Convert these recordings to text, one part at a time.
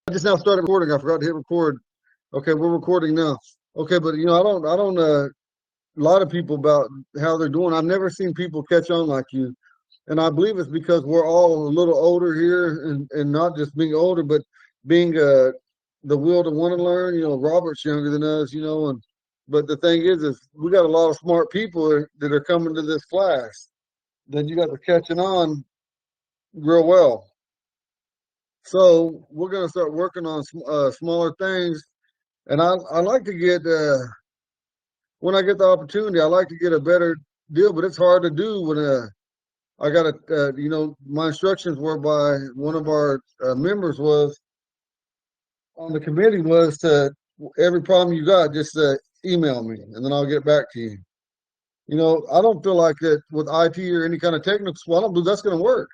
I just now started recording. I forgot to hit record. Okay, we're recording now. Okay, but I don't a lot of people about how they're doing. I've never seen people catch on like you, and I believe it's because we're all a little older here, and not just being older, but being the will to want to learn. Robert's younger than us, and but the thing is we got a lot of smart people that are coming to this class. Then you guys are catching on real well. So we're gonna start working on smaller things, and I like to get when I get the opportunity, I like to get a better deal, but it's hard to do when I got my instructions were by one of our members was on the committee was to every problem you got, just email me and then I'll get back to you. I don't feel like that with IT or any kind of technical. Well, I don't believe that's going to work.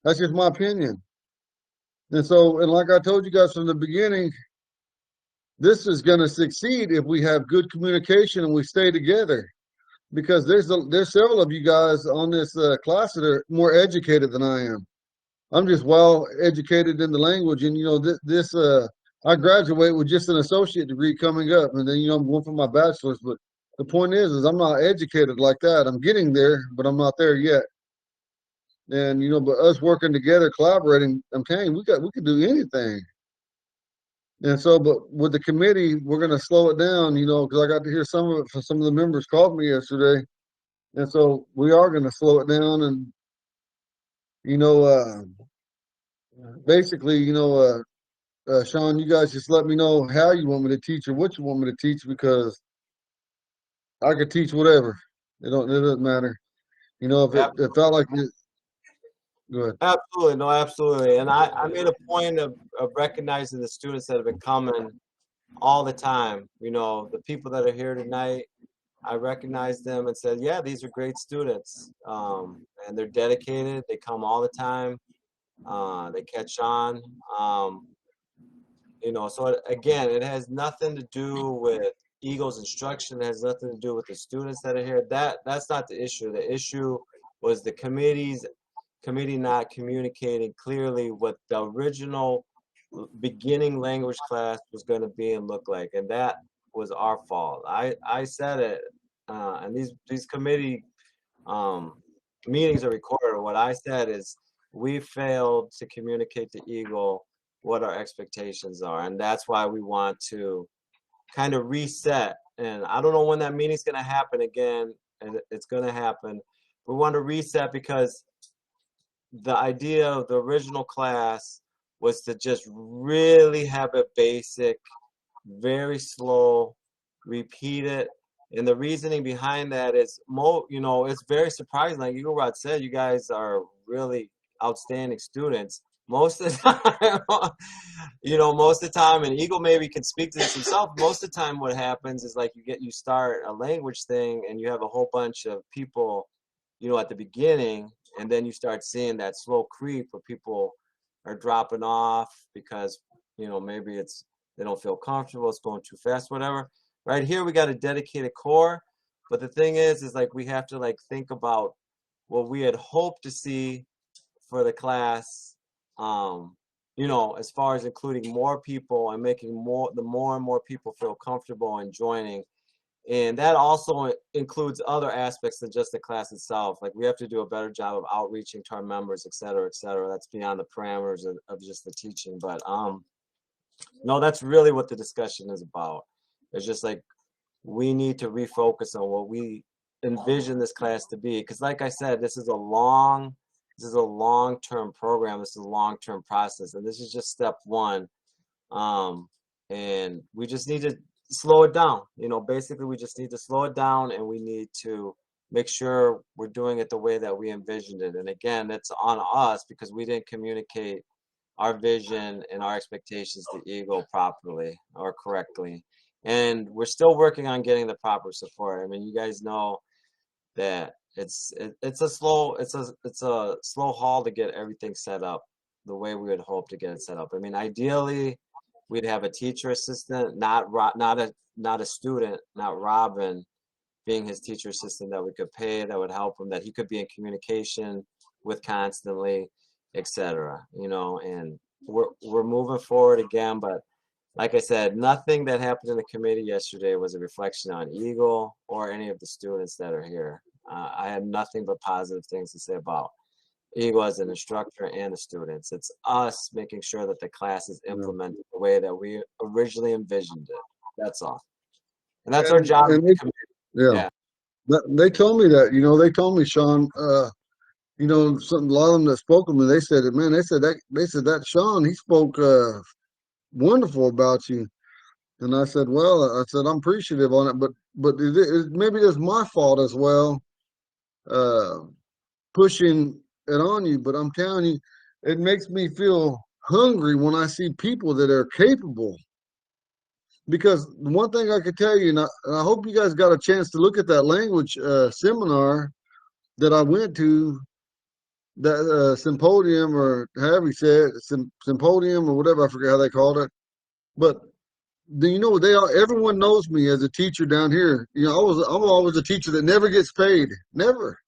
That's just my opinion. And so, and like I told you guys from the beginning, this is going to succeed if we have good communication and we stay together. Because there's several of you guys on this class that are more educated than I am. I'm just well educated in the language, and this I graduate with just an associate degree coming up, and then I'm going for my bachelor's. But the point is I'm not educated like that. I'm getting there, but I'm not there yet. And but us working together, collaborating, I'm telling you, we could do anything. And so, but with the committee, we're going to slow it down, because I got to hear some of it from some of the members called me yesterday. And so we are going to slow it down and, you know, uh, basically, Sean, you guys just let me know how you want me to teach or what you want me to teach because I could teach whatever. It doesn't matter. If Yeah, it felt like it, go ahead. absolutely, no, absolutely. And I made a point of recognizing the students that have been coming all the time. The people that are here tonight, I recognized them and said, yeah, these are great students. And they're dedicated. They come all the time. They catch on. So again, it has nothing to do with Eagle's instruction. It has nothing to do with the students that are here. That's not the issue. The issue was the committee not communicating clearly what the original beginning language class was going to be and look like, and that was our fault. I said it, and these committee um, meetings are recorded. What I said is we failed to communicate to Eagle what our expectations are, and that's why we want to kind of reset. And I don't know when that meeting's going to happen again, and it's going to happen. We want to reset because the idea of the original class was to just really have a basic, very slow, repeat it. And the reasoning behind that is, it's very surprising. Like Rod said, you guys are really outstanding students. Most of the time, most of the time, and Eagle maybe can speak to this himself. Most of the time, what happens is like you start a language thing, and you have a whole bunch of people, at the beginning, and then you start seeing that slow creep where people are dropping off because maybe they don't feel comfortable, it's going too fast, whatever. Right here we got a dedicated core, but the thing is like we have to like think about what we had hoped to see for the class, as far as including more people and making more and more people feel comfortable and joining. And that also includes other aspects than just the class itself. Like we have to do a better job of outreaching to our members, et cetera, et cetera. That's beyond the parameters of just the teaching. But no, that's really what the discussion is about. It's just like we need to refocus on what we envision this class to be. Because like I said, this is a long-term program. This is a long-term process. And this is just step one. And we just need to slow it down. Basically we just need to slow it down, and we need to make sure we're doing it the way that we envisioned it. And again, that's on us because we didn't communicate our vision and our expectations to Eagle properly or correctly. And we're still working on getting the proper support. I mean, you guys know that it's a slow haul to get everything set up the way we would hope to get it set up. I mean, ideally, we'd have a teacher assistant, not a student, not Robin being his teacher assistant that we could pay, that would help him, that he could be in communication with constantly, etc. And we're moving forward again, but like I said, nothing that happened in the committee yesterday was a reflection on Eagle or any of the students that are here. I had nothing but positive things to say about Eagle as an instructor and the students. It's us making sure that the class is Yeah. implemented the way that we originally envisioned it. That's all. And that's our And job as and a they, committee. yeah, Yeah. they told me that. They told me, Sean. A lot of them that spoke to me, they said it. Man, they said that Sean, he spoke wonderful about you. And I said, well, I said I'm appreciative on it, but maybe it's my fault as well, uh, pushing it on you. But I'm telling you, it makes me feel hungry when I see people that are capable. Because one thing I could tell you, and I hope you guys got a chance to look at that language seminar that I went to, that symposium, or however you say it, symposium or whatever, I forget how they called it. But everyone knows me as a teacher down here. I'm always a teacher that never gets paid. Never.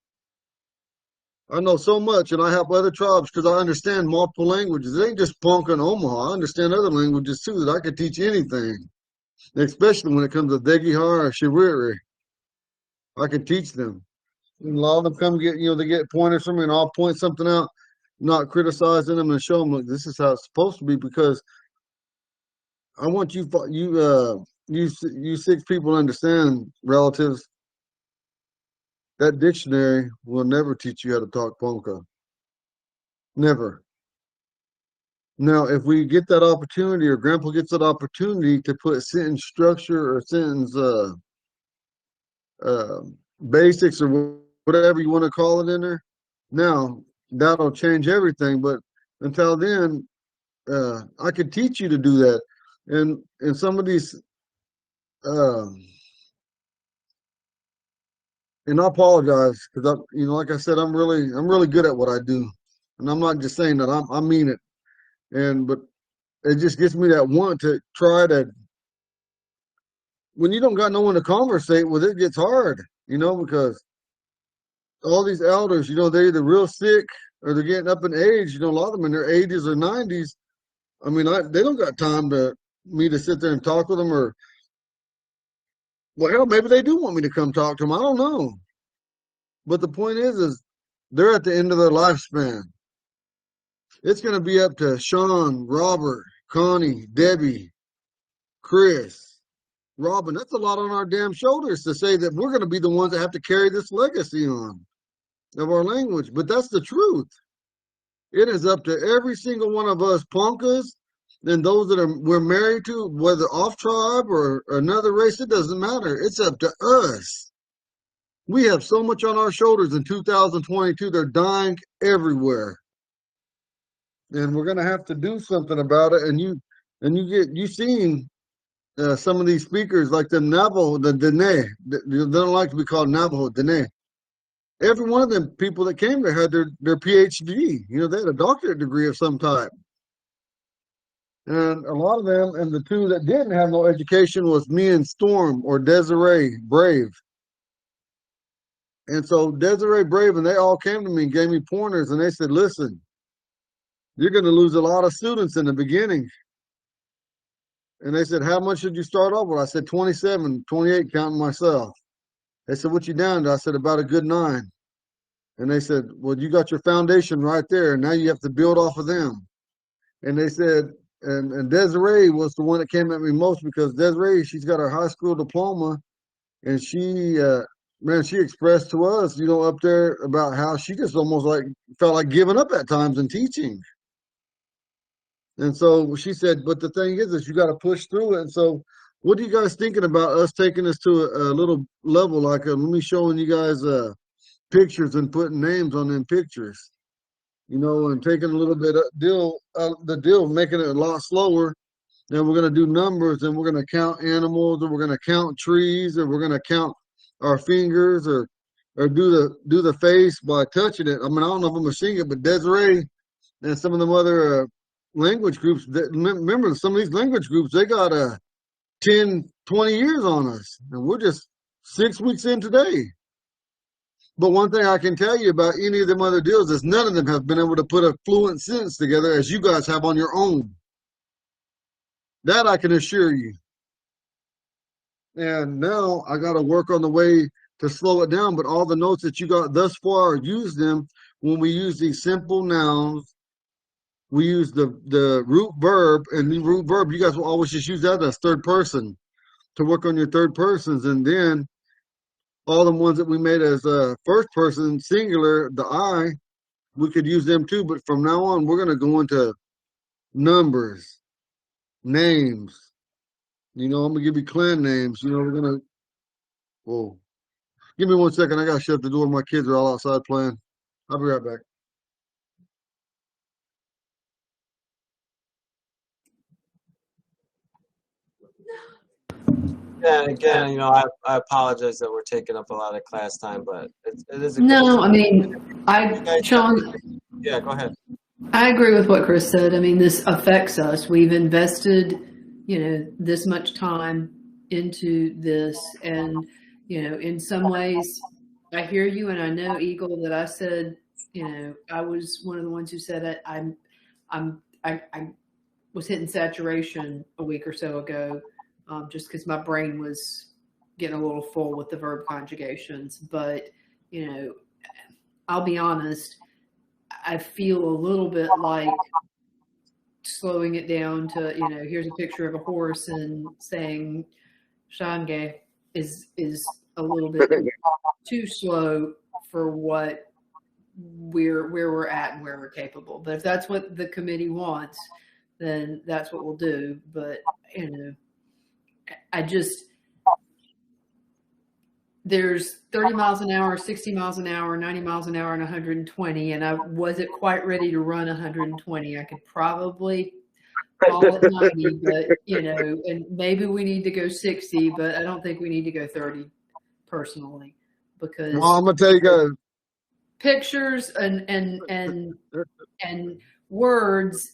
I know so much, and I help other tribes because I understand multiple languages. It ain't just Ponca and Omaha. I understand other languages too, that I could teach anything, especially when it comes to Degihar or Shiriri. I can teach them. And a lot of them come they get pointers from me, and I'll point something out, not criticizing them, and show them, look, this is how it's supposed to be, because I want you six people to understand, relatives, that dictionary will never teach you how to talk Ponca. Never. Now, if we get that opportunity, or Grandpa gets that opportunity to put sentence structure or sentence uh, basics or whatever you want to call it in there, now that'll change everything. But until then, I could teach you to do that. And some of these, uh, and I apologize because like I said, I'm really good at what I do, and I'm not just saying that. I mean it. But it just gives me that want to try to. When you don't got no one to conversate with, it gets hard, because all these elders, they're either real sick or they're getting up in age. A lot of them in their 80s or 90s. I mean, they don't got time to me to sit there and talk with them, or well, hell, maybe they do want me to come talk to them. I don't know. But the point is they're at the end of their lifespan. It's going to be up to Sean, Robert, Connie, Debbie, Chris, Robin. That's a lot on our damn shoulders to say that we're going to be the ones that have to carry this legacy on of our language. But that's the truth. It is up to every single one of us Ponkas and those that we're married to, whether off tribe or another race. It doesn't matter. It's up to us. We have so much on our shoulders in 2022. They're dying everywhere, and we're gonna have to do something about it. You seen some of these speakers like the Navajo, the Dene. They don't like to be called Navajo, Dene. Every one of them people that came there had their PhD. They had a doctorate degree of some type. And a lot of them, and the two that didn't have no education was me and Storm, or Desiree Brave. And so Desiree Brave, and they all came to me and gave me pointers, and they said, listen, you're going to lose a lot of students in the beginning. And they said, how much should you start off with? I said, 27, 28, counting myself. They said, what you down to? I said, about a good 9. And they said, well, you got your foundation right there. Now you have to build off of them. And they said, and Desiree was the one that came at me most, because Desiree, she's got her high school diploma, and she expressed to us, up there, about how she just almost like felt like giving up at times in teaching. And so she said, but the thing is you got to push through it. And so what are you guys thinking about us taking this to a little level, like me showing you guys pictures and putting names on them pictures, and taking a little bit of the deal, making it a lot slower. Then we're going to do numbers, and we're going to count animals, and we're going to count trees, and we're going to count our fingers, or do the face by touching it. I mean, I don't know if I'm going to sing it, but Desiree and some of them other language groups, remember, some of these language groups, they got 10, 20 years on us, and we're just 6 weeks in today. But one thing I can tell you about any of them other deals is none of them have been able to put a fluent sentence together as you guys have on your own. That I can assure you. And now I got to work on the way to slow it down. But all the notes that you got thus far, use them when we use these simple nouns. We use the root verb, and the root verb, you guys will always just use that as third person to work on your third persons. And then all the ones that we made as first person singular, the I, we could use them too. But from now on, we're going to go into numbers, names. I'm going to give you clan names. We're going to, whoa. Give me 1 second. I got to shut the door. My kids are all outside playing. I'll be right back. Yeah, again, I apologize that we're taking up a lot of class time, but it is a good No, topic. I mean, Sean, Yeah, go ahead. I agree with what Chris said. I mean, this affects us. We've invested, this much time into this. And, in some ways, I hear you. And I know, Eagle, that I said, I was one of the ones who said it. I was hitting saturation a week or so ago, just because my brain was getting a little full with the verb conjugations. But, I'll be honest, I feel a little bit like slowing it down to, here's a picture of a horse and saying Shange is a little bit too slow for where we're at and where we're capable. But if that's what the committee wants, then that's what we'll do. But I just, there's 30 miles an hour, 60 miles an hour, 90 miles an hour, and 120. And I wasn't quite ready to run 120. I could probably call it 90, but, and maybe we need to go 60, but I don't think we need to go 30 personally, because Well, I'm going to tell you guys. Pictures and words,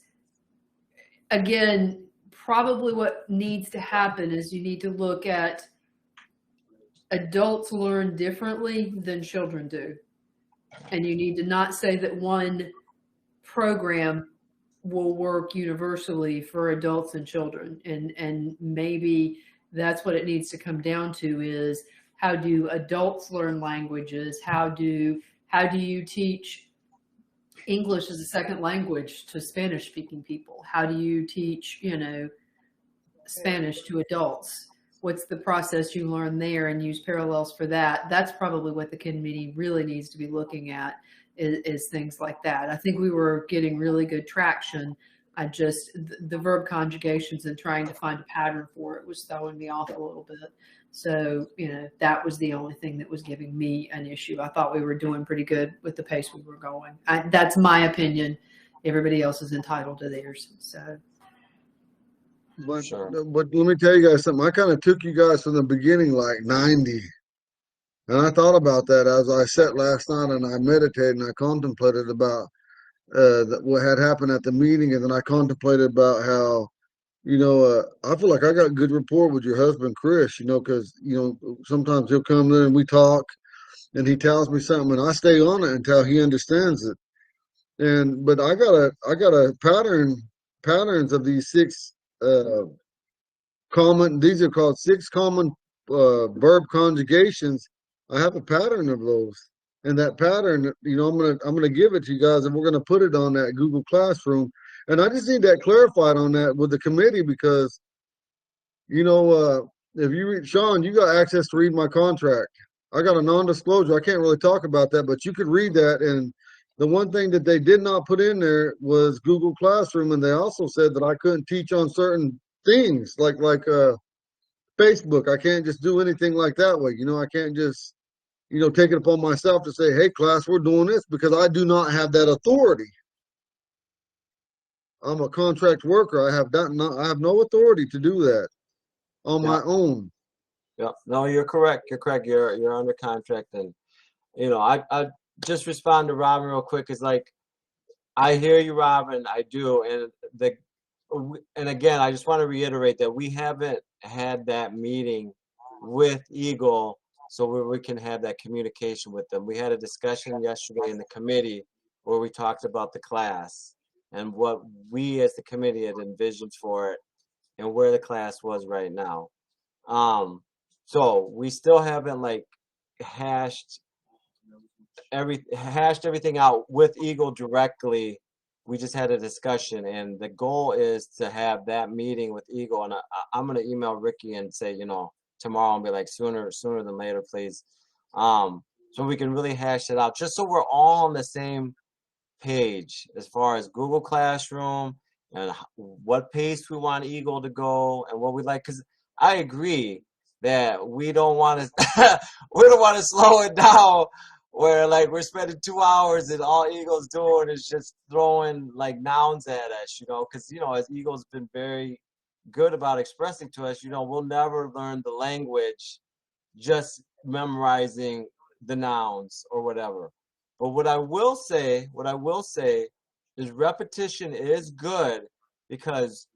again, probably what needs to happen is you need to look at adults learn differently than children do. And you need to not say that one program will work universally for adults and children. And maybe that's what it needs to come down to is, how do adults learn languages? How do you teach English as a second language to Spanish speaking people? How do you teach, Spanish to adults? What's the process you learn there, and use parallels for that? That's probably what the committee really needs to be looking at, is things like that. I think we were getting really good traction. I just, the verb conjugations and trying to find a pattern for it was throwing me off a little bit. So, that was the only thing that was giving me an issue. I thought we were doing pretty good with the pace we were going. That's my opinion. Everybody else is entitled to theirs. So. But, Sure. but let me tell you guys something. I kind of took you guys from the beginning like 90. And I thought about that as I sat last night and I meditated and I contemplated about what had happened at the meeting. And then I contemplated about how, I feel like I got good rapport with your husband, Chris, because, sometimes he'll come in and we talk and he tells me something and I stay on it until he understands it. But I got a patterns of these six these are called six common verb conjugations. I have a pattern of those. And that pattern, I'm gonna give it to you guys, and we're gonna put it on that Google Classroom. And I just need that clarified on that with the committee because, if you read Sean, you got access to read my contract. I got a non-disclosure. I can't really talk about that, but you could read that. And the one thing that they did not put in there was Google Classroom, and they also said that I couldn't teach on certain things like Facebook. I can't just do anything like that way. I can't just take it upon myself to say, hey, class, we're doing this, because I do not have that authority. I'm a contract worker. I have no authority to do that on my own. Yeah, no, you're correct. You're correct. You're under contract, and I just respond to Robin real quick. Is like, I hear you, Robin. I do, and again, I just want to reiterate that we haven't had that meeting with Eagle so we can have that communication with them. We had a discussion yesterday in the committee where we talked about the class and what we as the committee had envisioned for it and where the class was right now. So we still haven't like hashed everything out with Eagle directly. We just had a discussion, and the goal is to have that meeting with Eagle. And I'm gonna email Ricky and say, tomorrow, and be like, sooner than later, please, so we can really hash it out, just so we're all on the same page as far as Google Classroom and what pace we want Eagle to go and what we like. Because I agree that we don't want to we don't want to slow it down where like we're spending 2 hours and all Eagle's doing is just throwing like nouns at us, because as Eagle's been very good about expressing to us, we'll never learn the language just memorizing the nouns or whatever. But what I will say is repetition is good, because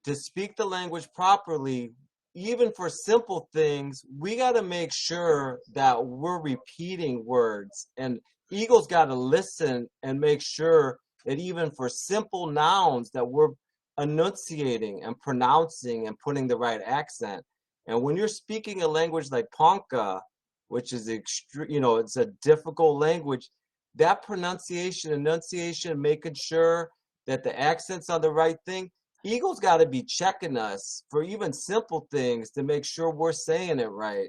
to speak the language properly, even for simple things, we got to make sure that we're repeating words. And Eagle's got to listen and make sure that even for simple nouns that we're enunciating and pronouncing and putting the right accent. And when you're speaking a language like Ponca, which is it's a difficult language, that pronunciation, enunciation, making sure that the accent's on the right thing, Eagle's got to be checking us for even simple things to make sure we're saying it right.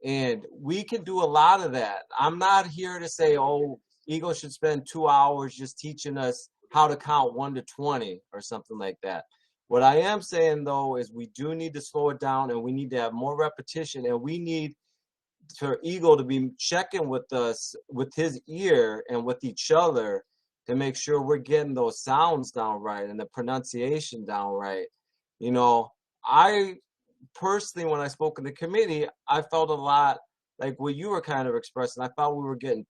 And we can do a lot of that. I'm not here to say, oh, Eagle should spend 2 hours just teaching us how to count 1 to 20 or something like that. What I am saying, though, is we do need to slow it down, and we need to have more repetition, and we need for Eagle to be checking with us, with his ear and with each other, to make sure we're getting those sounds down right and the pronunciation down right. I personally, when I spoke in the committee, I felt a lot like what you were kind of expressing. I thought we were going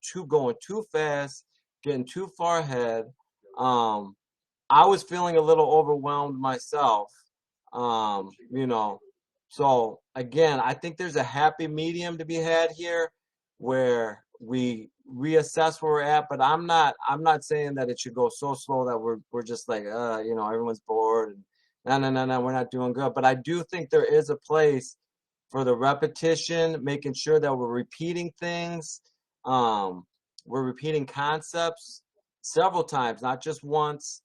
too fast, getting too far ahead. I was feeling a little overwhelmed myself. Um, you know, so again, I think there's a happy medium to be had here where we reassess where we're at, but I'm not saying that it should go so slow that we're just like everyone's bored and no, we're not doing good. But I do think there is a place for the repetition, making sure that we're repeating things. We're repeating concepts several times, not just once.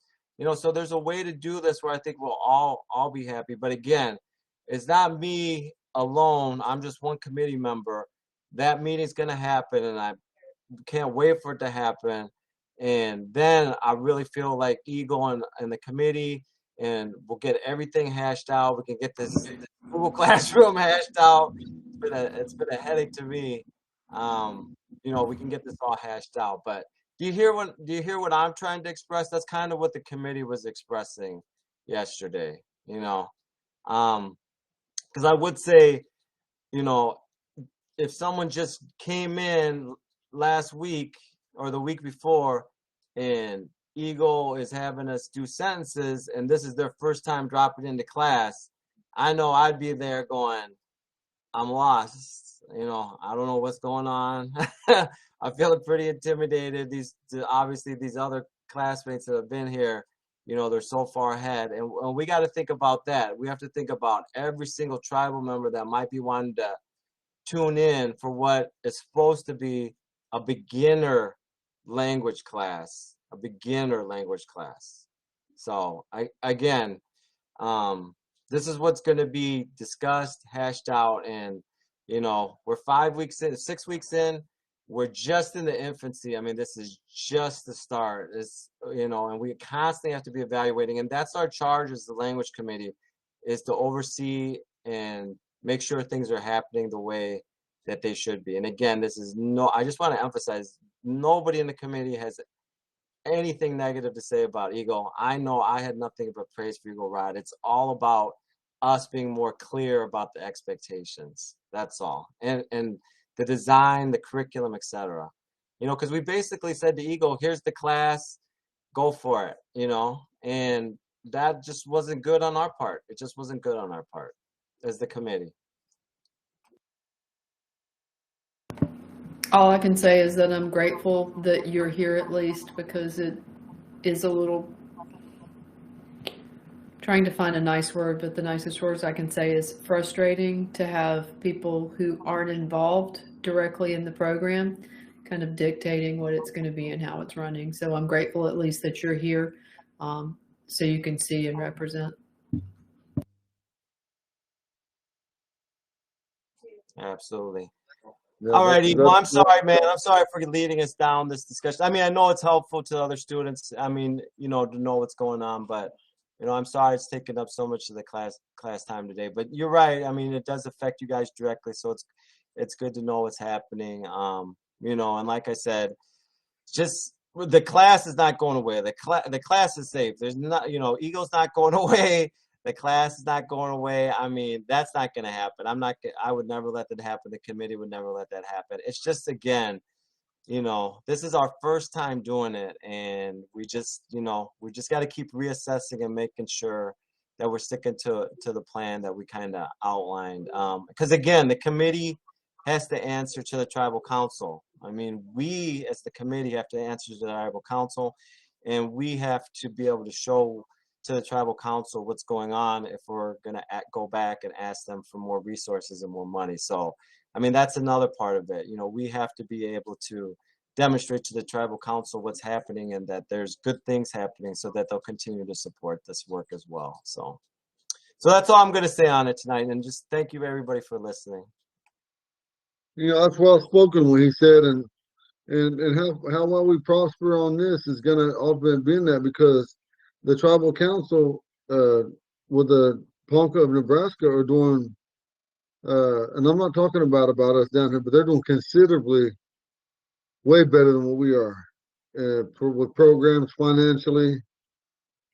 So there's a way to do this where I think we'll all be happy. But again, it's not me alone. I'm just one committee member. That meeting's gonna happen, and I can't wait for it to happen. And then I really feel like Eagle and the committee, and we'll get everything hashed out. We can get this Google Classroom hashed out. It's been a headache to me. We can get this all hashed out. But do you hear what I'm trying to express? That's kind of what the committee was expressing yesterday. Because I would say, you know, if someone just came in last week or the week before and Eagle is having us do sentences and this is their first time dropping into class, I know I'd be there going, I'm lost. I don't know what's going on. I'm feeling pretty intimidated. Obviously these other classmates that have been here, they're so far ahead, and we got to think about that. We have to think about every single tribal member that might be wanting to tune in for what is supposed to be a beginner language class, So again, this is what's going to be discussed, hashed out, and we're 5 weeks in, 6 weeks in. We're just in the infancy. I mean, this is just the start. And we constantly have to be evaluating, and that's our charge as the language committee, is to oversee and make sure things are happening the way that they should be. And again, I just want to emphasize, nobody in the committee has anything negative to say about Eagle. I know I had nothing but praise for Eagle Rod. It's all about us being more clear about the expectations. That's all. And the design, the curriculum, etc. Because we basically said to Eagle, here's the class, go for it, and that just wasn't good on our part. It just wasn't good on our part as the committee. All I can say is that I'm grateful that you're here at least, because it is a little, trying to find a nice word, but the nicest words I can say is frustrating to have people who aren't involved directly in the program kind of dictating what it's going to be and how it's running. So I'm grateful at least that you're here, so you can see and represent. Absolutely. Yeah, All righty. Well, I'm that's sorry, man. I'm sorry for leading us down this discussion. I mean, I know it's helpful to other students. I mean, you know, to know what's going on, but you know, I'm sorry it's taking up so much of the class time today. But you're right. I mean, it does affect you guys directly, so it's good to know what's happening. You know, and like I said, just the class is not going away. The class is safe. There's not, you know, Eagle's not going away. The class is not going away. I mean, that's not going to happen. I would never let that happen. The committee would never let that happen. It's just, again, you know, this is our first time doing it, and we just, you know, we just got to keep reassessing and making sure that we're sticking to the plan that we kind of outlined. Because again, the committee has to answer to the tribal council. I mean, we as the committee have to answer to the tribal council, and we have to be able to show to the tribal council what's going on if we're going to go back and ask them for more resources and more money. So, I mean, that's another part of it. You know, we have to be able to demonstrate to the tribal council what's happening and that there's good things happening so that they'll continue to support this work as well. So that's all I'm going to say on it tonight. And just thank you everybody for listening. you know, that's well spoken when he said, and how well we prosper on this is going to ultimately be in that, because the tribal council with the Ponca of Nebraska are doing, and I'm not talking about us down here, but they're doing considerably way better than what we are with programs financially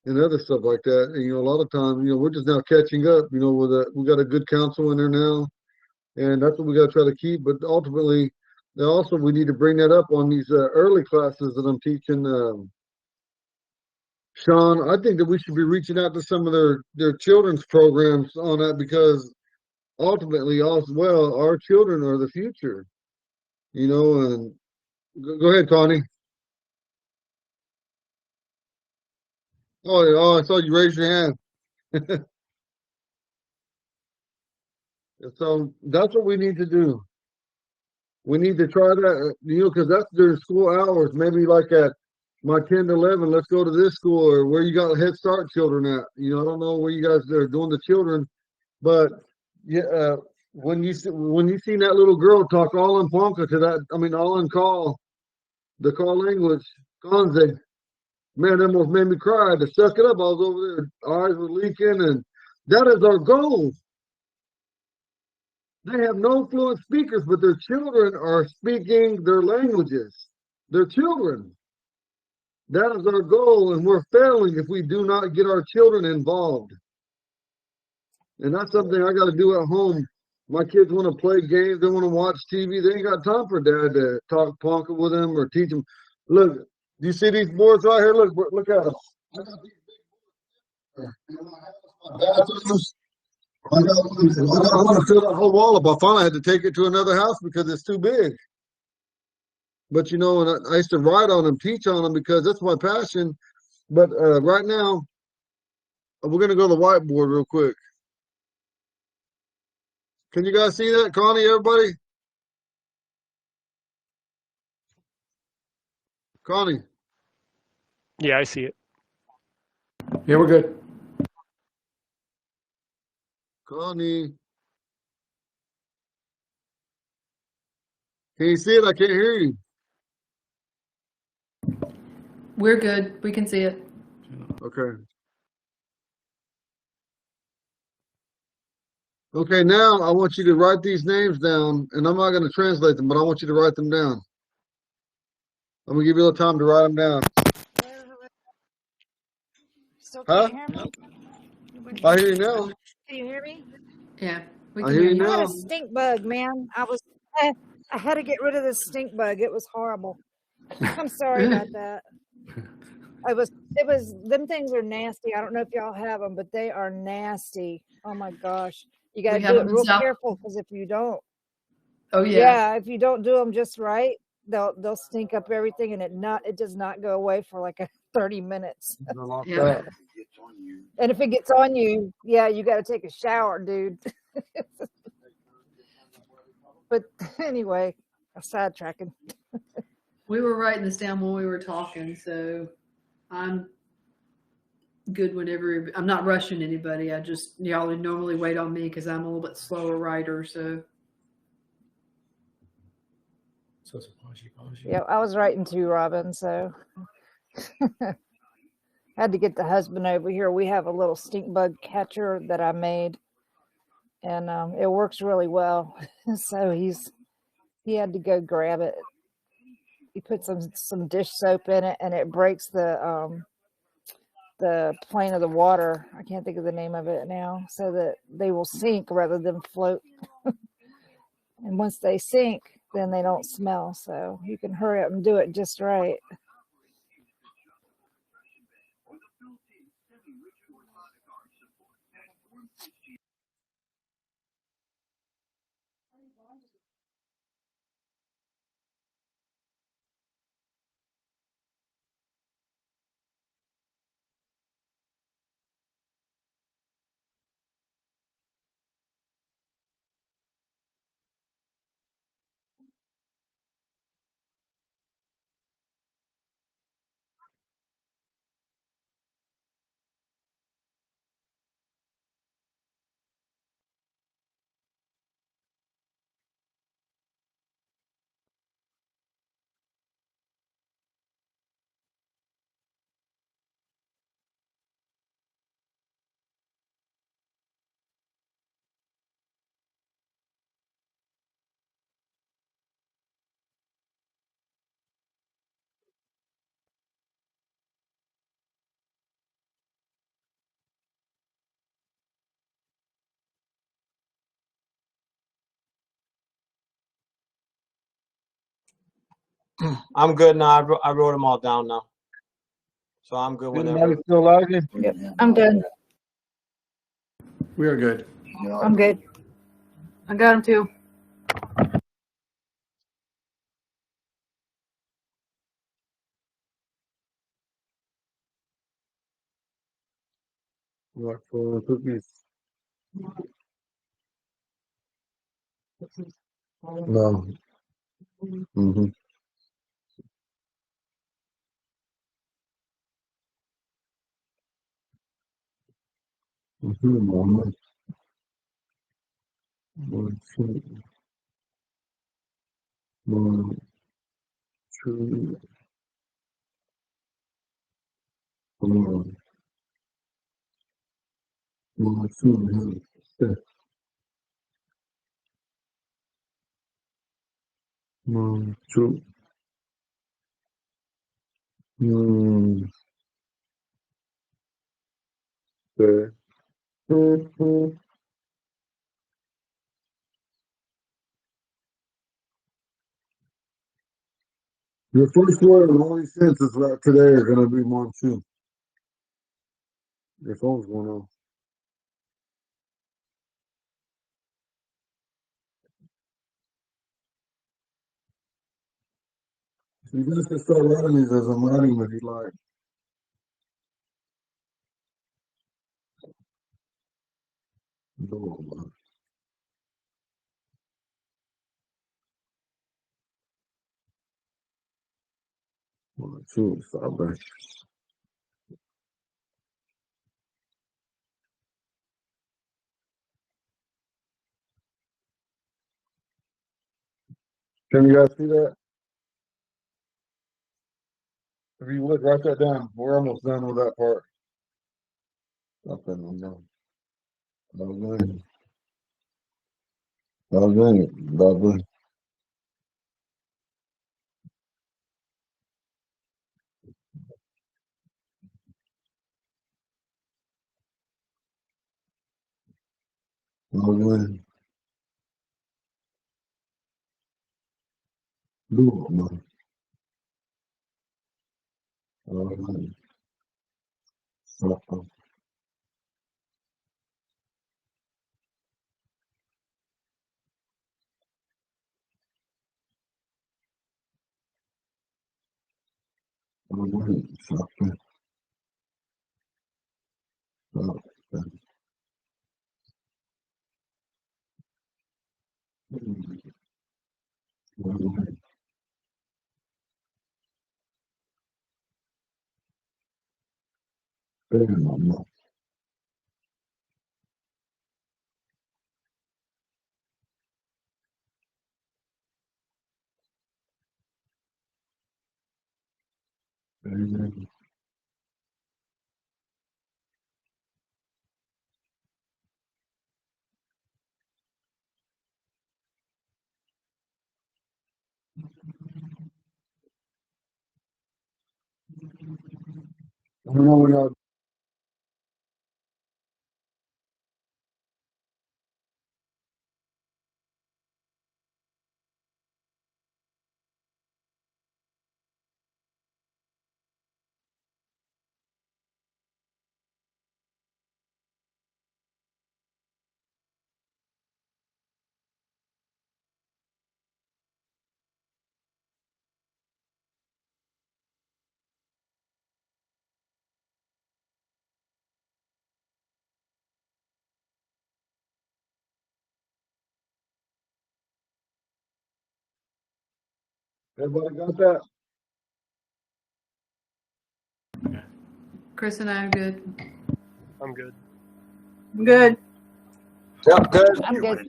and other stuff like that. And you know, a lot of times, you know, we're just now catching up. You know, we got a good council in there now, and that's what we got to try to keep. But ultimately, also we need to bring that up on these early classes that I'm teaching. Sean, I think that we should be reaching out to some of their children's programs on that, because ultimately, also, well, our children are the future. You know, and go ahead, Connie. Oh, I saw you raise your hand. So that's what we need to do. We need to try that, you know, because that's during school hours. Maybe like at my 10 to 11, let's go to this school, or where you got Head Start children at. You know, I don't know where you guys are doing the children, but yeah, when you seen that little girl talk all in Ponca to that, I mean, all in the call language, Conze, man, that almost made me cry. To suck it up, I was over there, eyes were leaking, and that is our goal. They have no fluent speakers, but their children are speaking their languages. Their children. That is our goal, and we're failing if we do not get our children involved. And that's something I got to do at home. My kids want to play games, they want to watch TV. They ain't got time for dad to talk Ponca with them or teach them. Look, do you see these boards right here? Look at them. I got these big boards. I'm gonna fill that whole wall up. I finally had to take it to another house because it's too big. But you know, and I used to write on them, teach on them, because that's my passion. But right now, we're gonna go to the whiteboard real quick. Can you guys see that, Connie? Everybody, Connie. Yeah, I see it. Yeah, we're good. Connie, can you see it? I can't hear you. We're good. We can see it. Okay. Okay, now I want you to write these names down, and I'm not going to translate them, but I want you to write them down. I'm going to give you a little time to write them down. Still Huh? can't hear me? I hear you now. Can you hear me? Yeah, we I can hear hear you you. I had now. a stink bug, man. I had to get rid of this stink bug. It was horrible. I'm sorry about that. It was them things are nasty. I don't know if y'all have them, but they are nasty. Oh my gosh. You got We to have do them it in real South. careful, because if you don't, Oh yeah. Yeah, if you don't do them just right, they'll stink up everything, and it does not go away for like 30 minutes. They're locked Yeah. up. And if it gets on you, yeah, you got to take a shower, dude. But anyway, sidetracking. We were writing this down when we were talking, so I'm good whenever. I'm not rushing anybody. I just, y'all would normally wait on me because I'm a little bit slower writer. So So it's a posy. Yeah, I was writing too, Robin. So had to get the husband over here. We have a little stink bug catcher that I made, and it works really well. So he had to go grab it. He put some dish soap in it, and it breaks the plane of the water. I can't think of the name of it now, so that they will sink rather than float. And once they sink, then they don't smell. So you can hurry up and do it just right. I'm good now. I wrote them all down now. So I'm good Anybody whenever. still lagging? Yep, I'm good. We are good. I'm good. I got them too. What for cookies? No. Mm-hmm. Mm-hmm. Mama. One, two, one, two, one, one, two, six, one, two, okay. Mhm. Your first word and only sentence right today are gonna be one, two. Your phone's going on. You guys can start writing these as I'm writing them if you like. No, one, two, stop that. Can you guys see that? If you would, write that down. We're almost done with that part. Stop that one down. Lovely. Lovely. Lovely. Lovely. Lovely. Lovely. Lovely. Everybody got that? Chris and I are good. I'm good. I'm good. Yep, good. I'm good.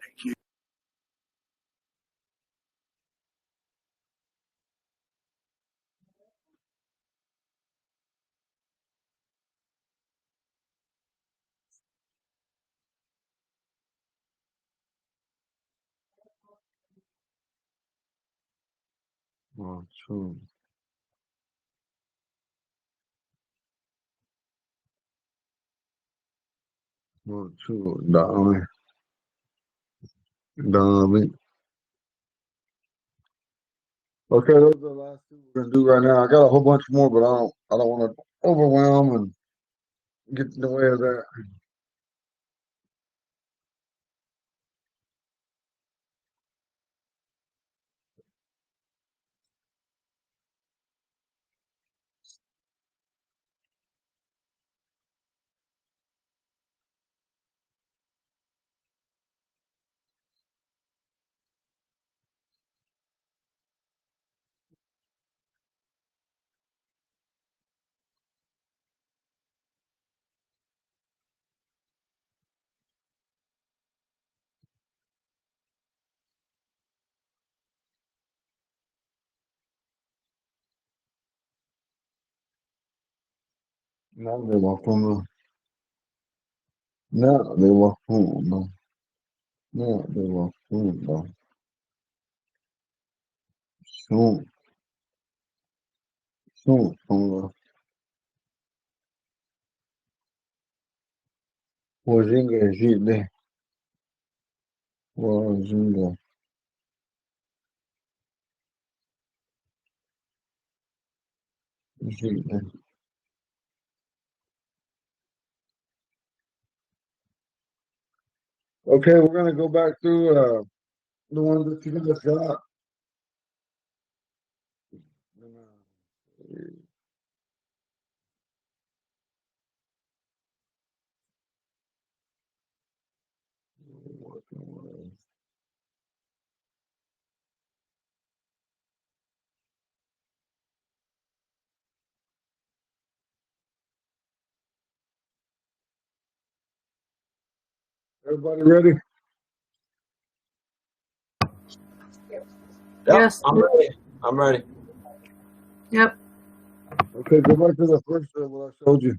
Oh, true. Oh, true. Darling. Darling. Okay, those are the last two we're gonna do right now. I got a whole bunch more, but I don't want to overwhelm and get in the way of that. Now they walk on the. Now they walk on the. Now they walk on the. Soon, soon on the. Wajinga jile. Wajinga jile. Okay, we're gonna go back through the ones that you guys got. Everybody ready? Yep, Yes. I'm ready. I'm ready. Yep. Okay, go back to the first what I showed you.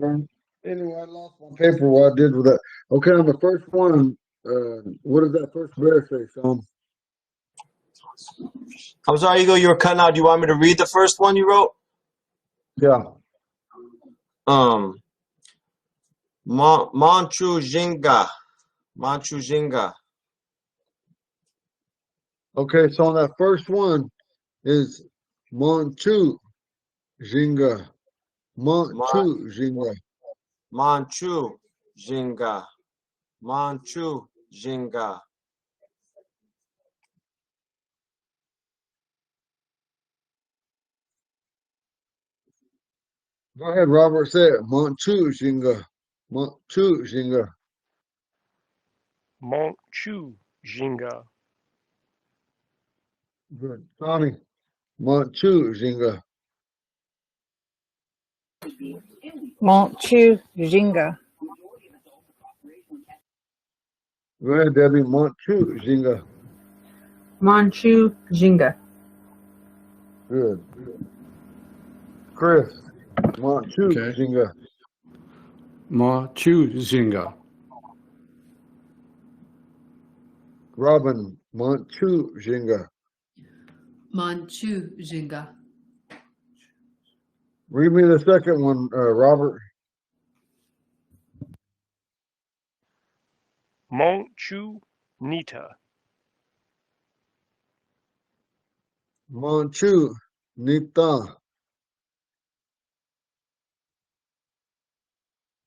Okay. Anyway, I lost my paper. What I did with that. Okay, on the first one, what does that first bear say, Sean? I'm sorry, Eagle, you were cutting out. Do you want me to read the first one you wrote? Yeah. Um, Manchu Jinga. Manchu Jinga. Okay, so on that first one is Manchu Jinga. Manchu Jinga. Manchu Jinga. Manchu Jinga. Go ahead, Robert. Say it. Manchu Jinga. Manchu Jinga. Manchu Jinga. Good. Connie. Manchu Jinga. Manchu Jinga. Go ahead, Debbie. Manchu Jinga. Manchu Jinga. Good. Chris. Manchu Okay. Jinga. Manchu Jinga. Robin. Manchu Jinga. Manchu Jinga. Read me the second one, Robert. Manchu Nita. Manchu Nita.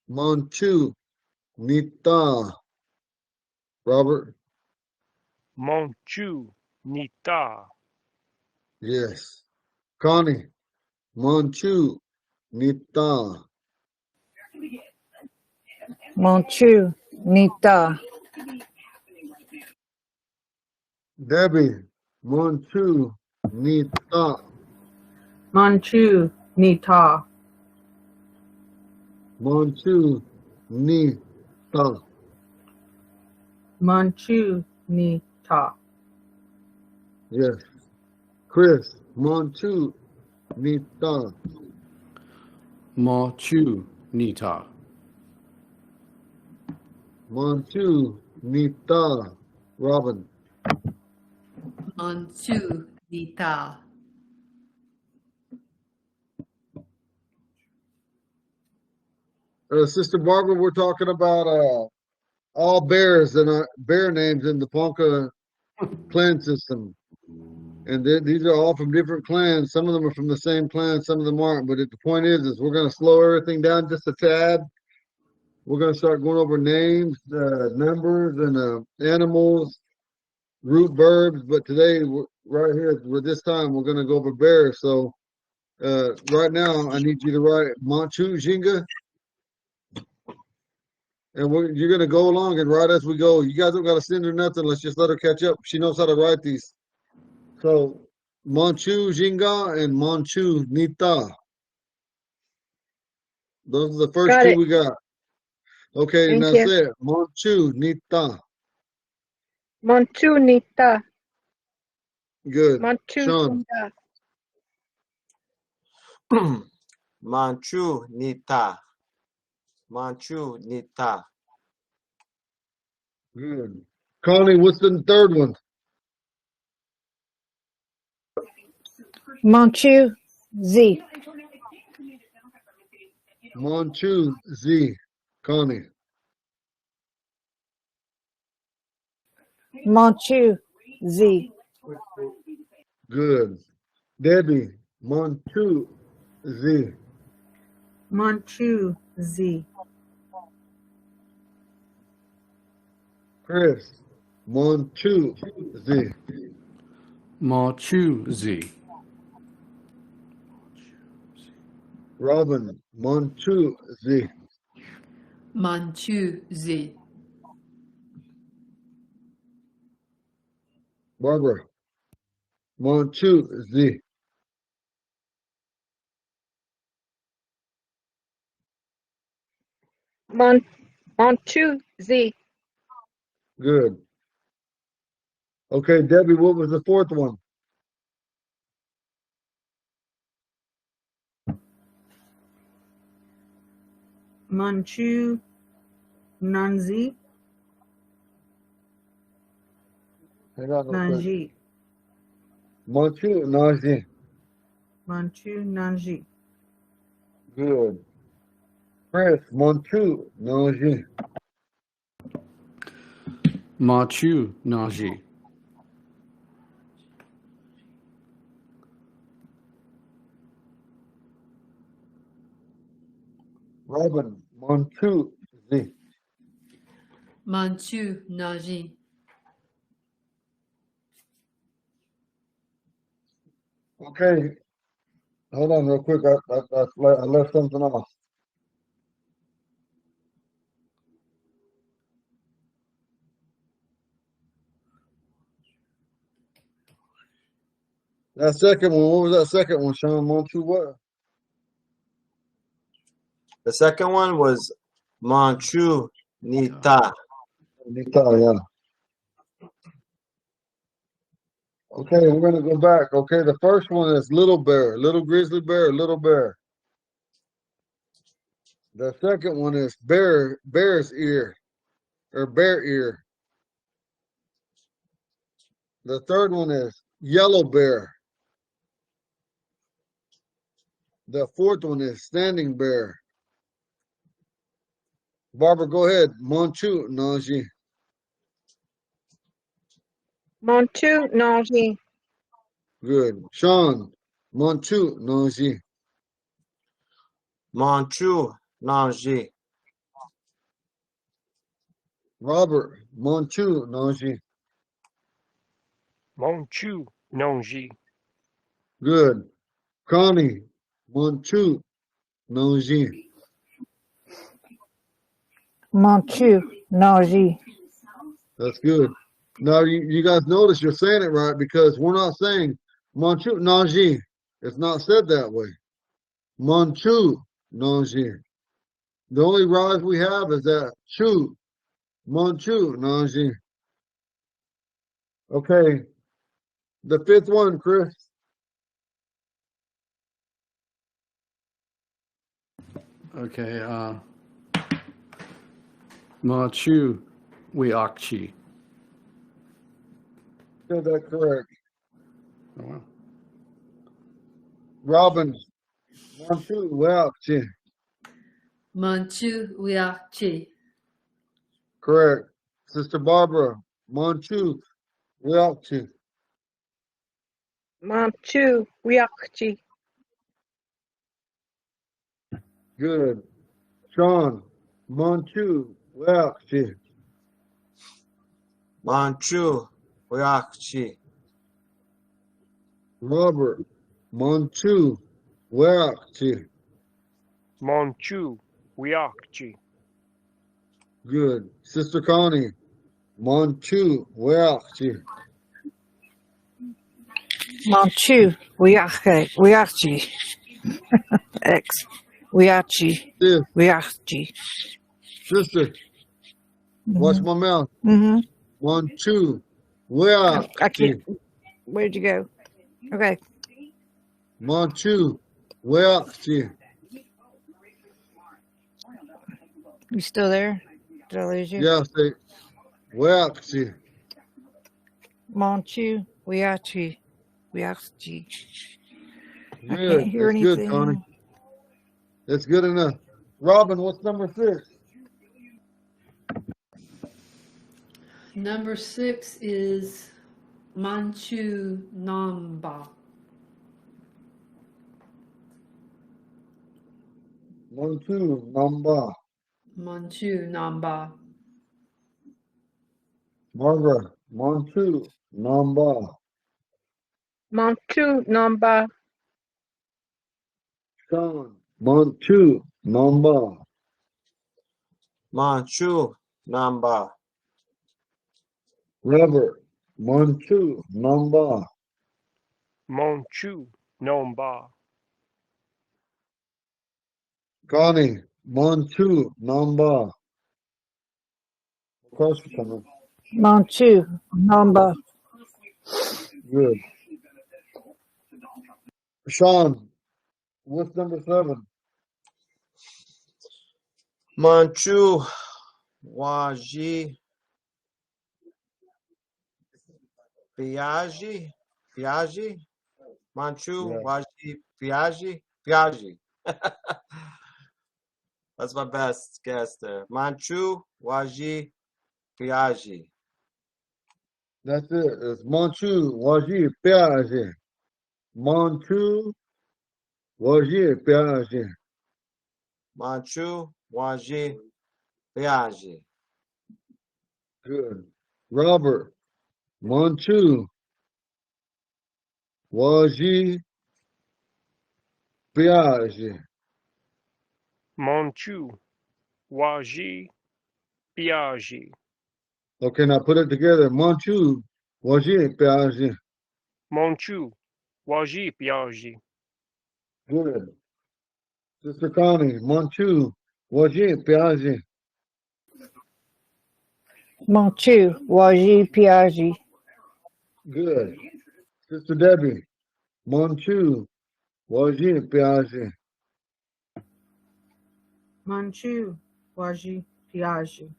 Manchu Nita. Robert. Manchu Nita. Yes. Connie. Manchu Nita. Manchu Nita. Debbie. Manchu Nita. Manchu Nita. Manchu Nita. Manchu Nita. Yes. Chris. Manchu Nita. Manchu Nita. Manchu Nita. Robin. Manchu Nita. Sister Barbara, we're talking about all bears and bear names in the Ponca clan system. And these are all from different clans. Some of them are from the same clan, some of them aren't. But the point is we're going to slow everything down just a tad. We're going to start going over names, numbers, and animals, root verbs. But today, right here, with this time, we're going to go over bears. So right now, I need you to write Manchu Jinga. And you're going to go along and write as we go. You guys don't got to send her nothing. Let's just let her catch up. She knows how to write these. So Manchu Jinga and Manchu Nita. Those are the first Got two it. we got. Okay, Thank now you. say it. Manchu Nita. Manchu Nita. Good. Manchu Sean. Nita. Manchu Nita. Manchu Nita. Good. Connie, what's the third one? Manchu Z. Manchu Z. Connie. Manchu Z. Good. Debbie. Manchu Z. Manchu Z. Chris. Manchu Z. Manchu Z. Robin. Manchu Z. Manchu Z. Barbara. Manchu Z. Manchu Z. Good. Okay, Debbie, what was the fourth one? Manchu Nanzi. Hang on a second. Nanji. Manchu Nazi. Manchu Nanji. Good. Chris, Montu, Naji. Machu Naji. Robin, Montu, Z. Manchu Naji. Okay, hold on real quick. I left something off. That second one, what was that second one, Sean? Montu what? The second one was Manchu Nita. Nita, yeah. Okay, we're gonna go back. Okay, the first one is little bear, little grizzly bear, little bear. The second one is bear's ear, or bear ear. The third one is yellow bear. The fourth one is standing bear. Barbara, go ahead. Montu, Naji. Montu Naji. Good. Sean, Montu, Naji. Manchu Nanji. Robert, Montu, Naji. Monchu Nonji. Good. Connie, Montu, Naji. Montu Naji. That's good. Now you guys notice you're saying it right because we're not saying Montu Naji. It's not said that way. Montu Naji. The only rise we have is that chu. Montu Naji. Okay. The fifth one, Chris. Okay. Machu Wiakchi. Said that correct. Oh, wow. Robin, Montu Welchi. Manchu Wiakchi. Correct. Sister Barbara, Montu Welchi. Montu Wiakchi. Good. Sean, Montu Welchi. Manchu Huyakchi. Robert, Montu Welchi. Monchu Wiakchi. Good. Sister Connie, Montu Welchi. Montu Wiakchi. X. Wiakchi. Sis, Wiakchi. sister, watch my mouth. Mm-hmm. Montu I Welchi. can't. Where'd you go? Okay. Montu Welchi. You still there? Did I lose you? Yeah, say Welchi. Montu Wiakchi. Wiakchi. I can't Good. hear That's good, Connie. anything. That's good enough. Robin, what's number 6? Number 6 is Manchu Namba. Montu Namba. Manchu Namba. Barbara, Montu Namba. Montu Namba. Sean, Montu Namba. Manchu Namba. Robert, Montu Namba. Monchu Nomba. Connie, Montu Namba. Of course, coming. Montu Namba. Good. Sean, what's number 7? Manchu Waji. Piaji. Piaji. Manchu Yeah. Waji Piaji. Piaji. That's my best guess there. Manchu, Waji, Piaji. That's it. It's Manchu, Waji, Piaget. Manchu, Waji, Piaget. Manchu, Waji, Piaji. Good. Robert, Manchu, Waji, Piaget. Manchu, Waji, Piaji. Okay, now put it together. Manchu, Waji, Piaget. Manchu, Waji, Piaji. Good. Sister Connie, Manchu, Waji, Piaget. Manchu, Waji, Piaji. Good. Sister Debbie, Manchu, Waji, Piaget. Manchu, Waji, Piaji.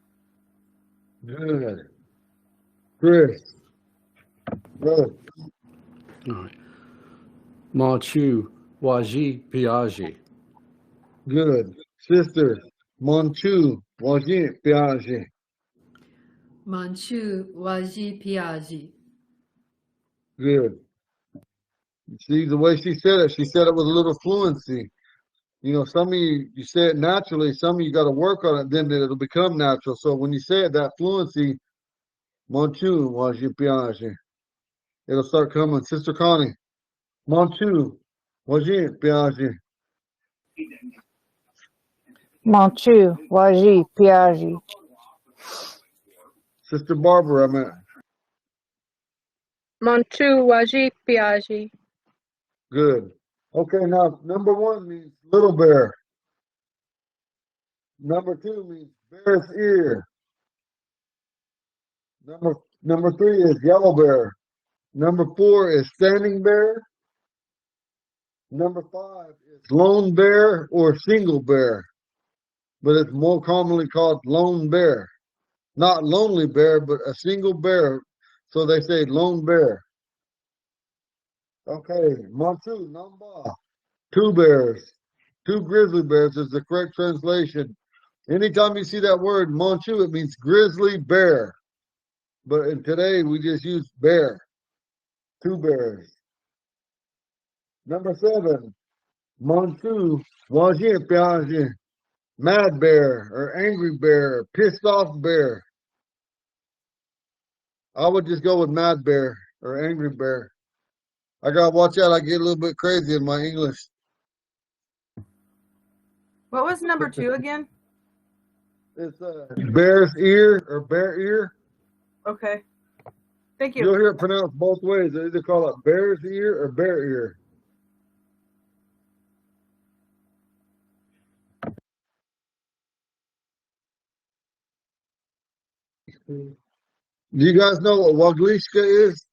Good. Chris, brother. All right. Manchu, Waji, Piaget. Good. Sister, Manchu, Waji, Piaget. Manchu, Waji, Piaji. Good. See the way she said it with a little fluency. You know, some of you say it naturally, some of you got to work on it, then it'll become natural. So when you say it, that fluency, Manchu, Waji, Piaget, it'll start coming. Sister Connie, Manchu, Waji, Piaget. Manchu, Waji, Piaji. Sister Barbara, I meant. Manchu, Waji, Piaji. Good. Okay, now number 1 means little bear. Number 2 means bear's ear. Number 3 is yellow bear. Number 4 is standing bear. Number 5 is lone bear or single bear, but it's more commonly called lone bear. Not lonely bear, but a single bear. So they say lone bear. Okay, Manchu, Namba. 2 bears. 2 grizzly bears is the correct translation. Anytime you see that word Manchu, it means grizzly bear. But in today, we just use bear. 2 bears. Number 7, Manchu, Waji, Piaget. Mad bear or angry bear, or pissed off bear. I would just go with mad bear or angry bear. I gotta watch out. I get a little bit crazy in my English. What was number 2 again? It's bear's ear or bear ear. Okay. Thank You'll you. hear it pronounced both ways. They either call it bear's ear or bear ear. Do you guys know what Waglishka is?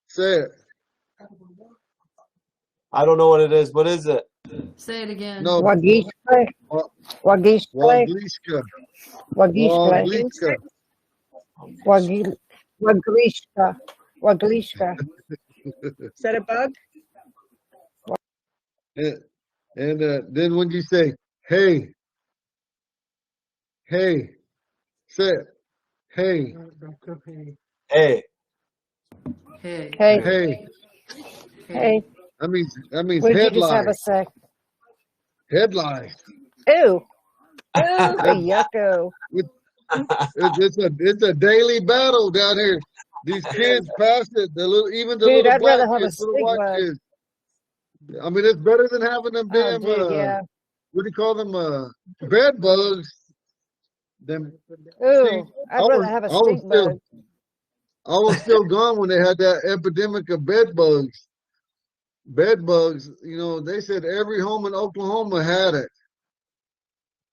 Say it. I don't know what it is. What is it? Say it again. No, Wagishka, Wa- Wagishka, Waglishka. Wagishka, Waglishka. Waglishka, Waglishka. Is that a bug? And then when you say, hey, hey, say it. Hey, Hey, Hey. Hey, hey. hey, That means what did you just have headline. us say? Headline. Ew, yucko. It's a daily battle down here. These kids pass it. Even the Dude, little I'd black rather have a kids, little stink white bug. kids. I mean, it's better than having them Oh, damn dude, yeah. what do you call them? Bed bugs. Them. Ooh, I'd rather have a stink bug. I was still gone when they had that epidemic of bed bugs. Bed bugs, you know, they said every home in Oklahoma had it.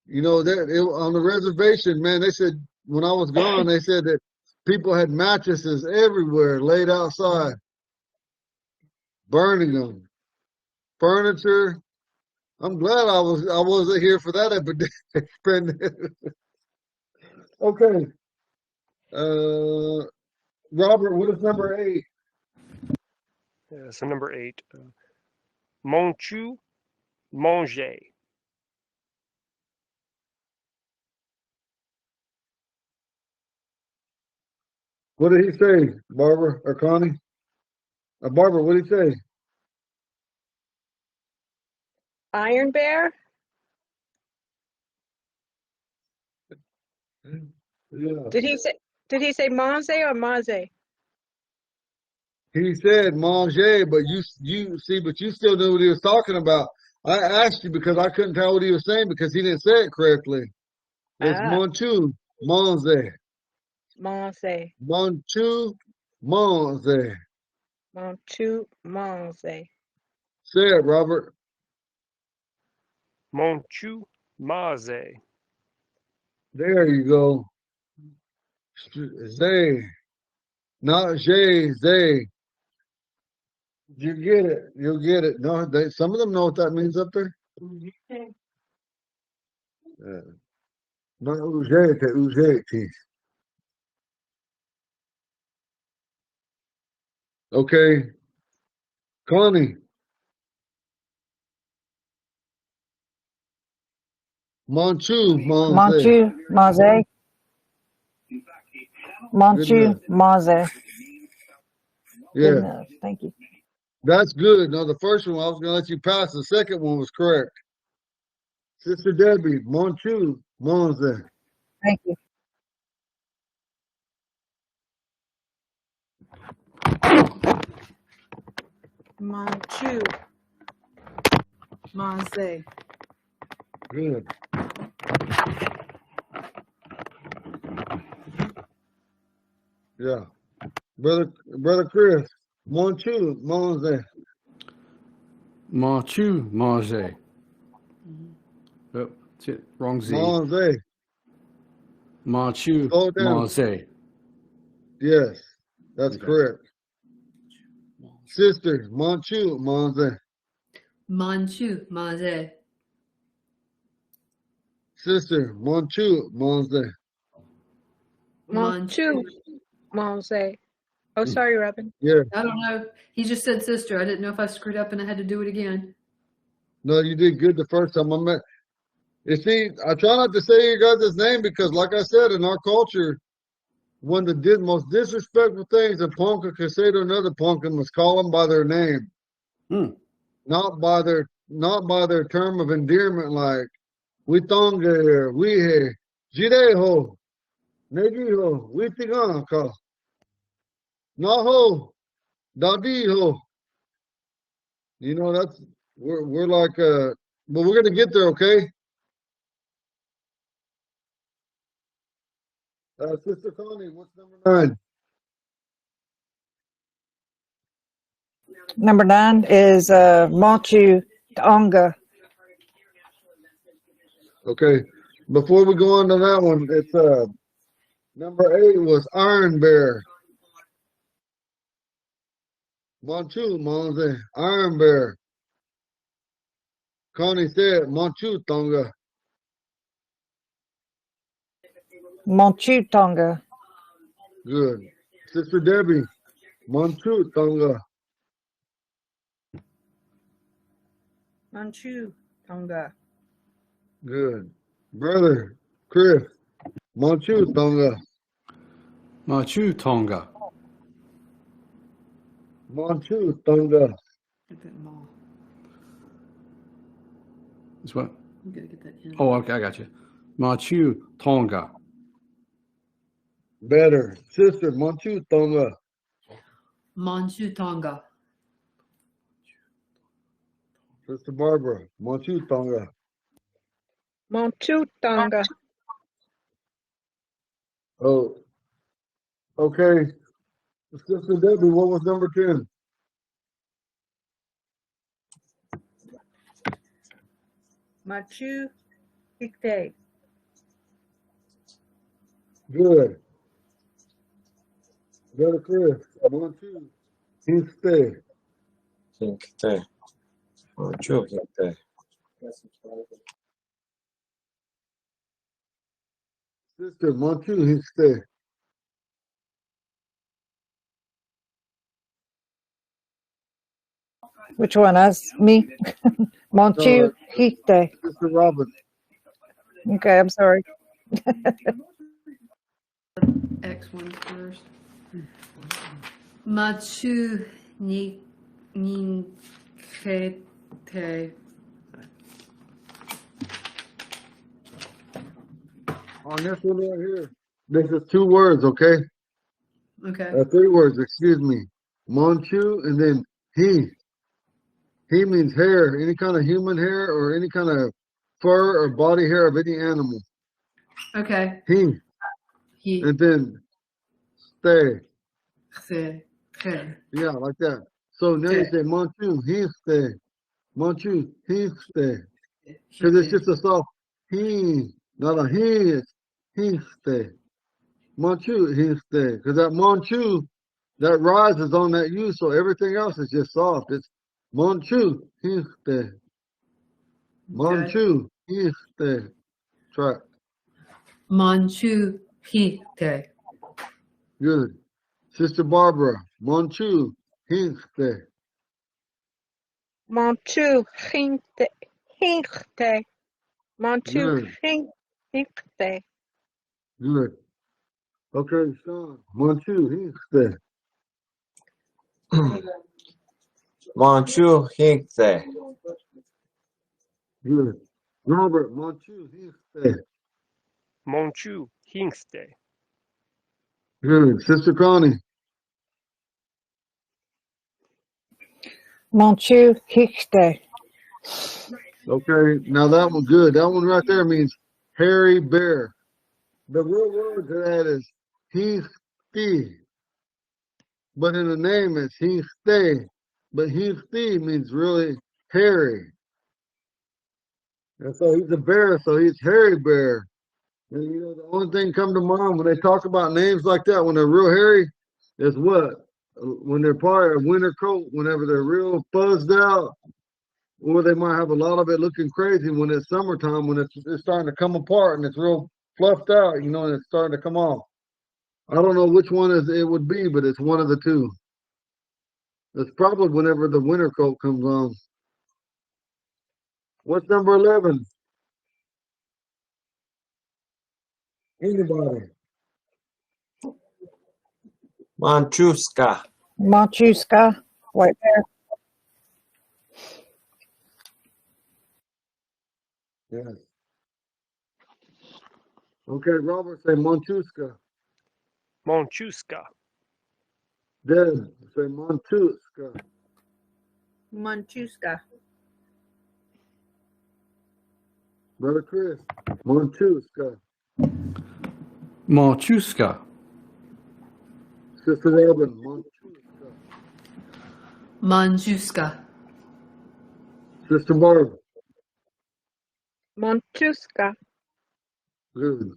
You know, on the reservation, man, they said when I was gone, they said that people had mattresses everywhere laid outside, burning them. Furniture. I'm glad I wasn't here for that epidemic. Okay. Robert, what is number 8? So number 8. Manchu, Manger. What did he say, Barbara or Connie? Barbara, what did he say? Iron Bear? Yeah. Did he say Monze or Maze? He said manger, but you see, but you still knew what he was talking about. I asked you because I couldn't tell what he was saying because he didn't say it correctly. It's Ah, Monchu, Monze, Monze. Monchu, Monze. Montu Monze. Say it, Robert. Monchu Maze. There you go. Zay, not Jay, Zay. You get it. You'll get it. No, some of them know what that means up there. Yeah. Not Ujete, Ujete. Okay. Connie, Monchu, Monze. Manchu, Maze. Good Manchu, enough. Maze. Good Yeah, enough. Thank you. that's good. No, the first one I was gonna let you pass. The second one was correct. Sister Debbie, Monchu, Monze. Thank you. Manchu. Manze. Good. Yeah. Brother Chris, Monchu, Monze. Marchu, Marge. Mhm. Oh, that's it. Wrong Z. Monze. Marchu, Slow it down. Marze. Yes, that's Okay. correct. Sister, Monchu, Monze. Manchu, Maze. Sister, Monchu, Monze. Montu Monze. Oh, sorry, Robin. Yeah. I don't know. He just said sister. I didn't know if I screwed up and I had to do it again. No, you did good the first time I met. You see, I try not to say your guys' name because, like I said, in our culture, one of the most disrespectful things a Ponca could say to another Ponca must call them by their name, Hmm. not by their term of endearment like we tonga, we he, jireho, negiho, we tiganka, naho, dadiho. You know, we're like but we're gonna get there, okay? Sister Connie, what's number 9? Number 9 is Manchu Tonga. Okay. Before we go on to that one, it's number 8 was Iron Bear. Monchu, Monze, Iron Bear. Connie said Monchu Tonga. Manchu Tonga. Good. Sister Debbie, Monchu Tonga. Manchu. Tonga. Good. Brother Chris, Monchu Tonga. Marchu, Tonga. Monchu Tonga. Get that mall. This what? You gotta get that in. Oh, okay, I got you. Marchu, Tonga. Better. Sister, Monchu Tonga. Manchu Tonga. Sister Barbara, Monchu Tonga. Montu Tonga. Oh, okay. Sister Debbie, what was number 10? Machu Picchu. Good. Brother Chris, Monchu. Instead. Quinte. Monchu, Quinte. Sister, Monchu Instead. Which one? Us? Me? Monchu Hite. Sister Robin. Okay, I'm sorry. X one first. Machu ni kete. On this one right here, this is 2 words, okay? Okay. 3 words, excuse me. Manchu and then he. He means hair, any kind of human hair or any kind of fur or body hair of any animal. Okay. He. He. And then stay. Se. He. Yeah, like that. So now you say Manchu, he stay. Manchu, he stay. Because it's just a soft he, not a he. It's he stay. Manchu, he stay. Because that Manchu, that rises on that U, so everything else is just soft. It's Manchu, he stay. Manchu, he stay. Try it. Manchu Hite. Good. Sister Barbara, Manchu, he stay. Montu hinkte. Hinkte. Montu Good. hinkte. Good. Okay, Sean, Manchu, he stay. Manchu Hinkse. Good. Robert, Manchu, he stay. Monchu hinkste. Good. Sister Connie. Monchu Hite. Okay, now that one good. That one right there means hairy bear. The real word to that is he. But in the name it's he stay. But he means really hairy. And so he's a bear, so he's hairy bear. And you know, the only thing come to mind when they talk about names like that, when they're real hairy, is what? When they're part of a winter coat, whenever they're real fuzzed out, or they might have a lot of it looking crazy when it's summertime, when it's starting to come apart and it's real fluffed out, you know, and it's starting to come off. I don't know which one it would be, but it's one of the two. It's probably whenever the winter coat comes on. What's number 11? Anybody? Manchuska. Monchuska. White bear. Yes. Okay, Robert, say Monchuska. Monchuska. Deb, say Monchuska. Manchuska. Brother Chris, Monchuska. Manchuska. Sister Robin, Monchuska. Manjuska. Sister Barb, Monchuska. good.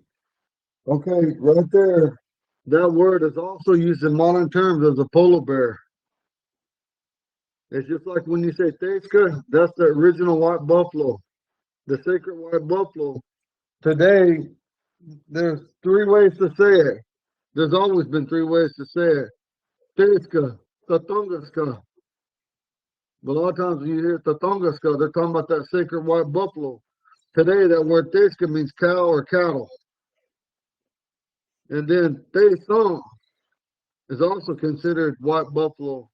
Okay, right there. That word is also used in modern terms as a polar bear. It's just like when you say Teska, that's the original white buffalo, the sacred white buffalo. Today, there's 3 ways to say it. There's always been 3 ways to say it. Teska, Tatongaska. But a lot of times when you hear Tatongaska, they're talking about that sacred white buffalo. Today, that word Teska means cow or cattle. And then Tesong is also considered white buffalo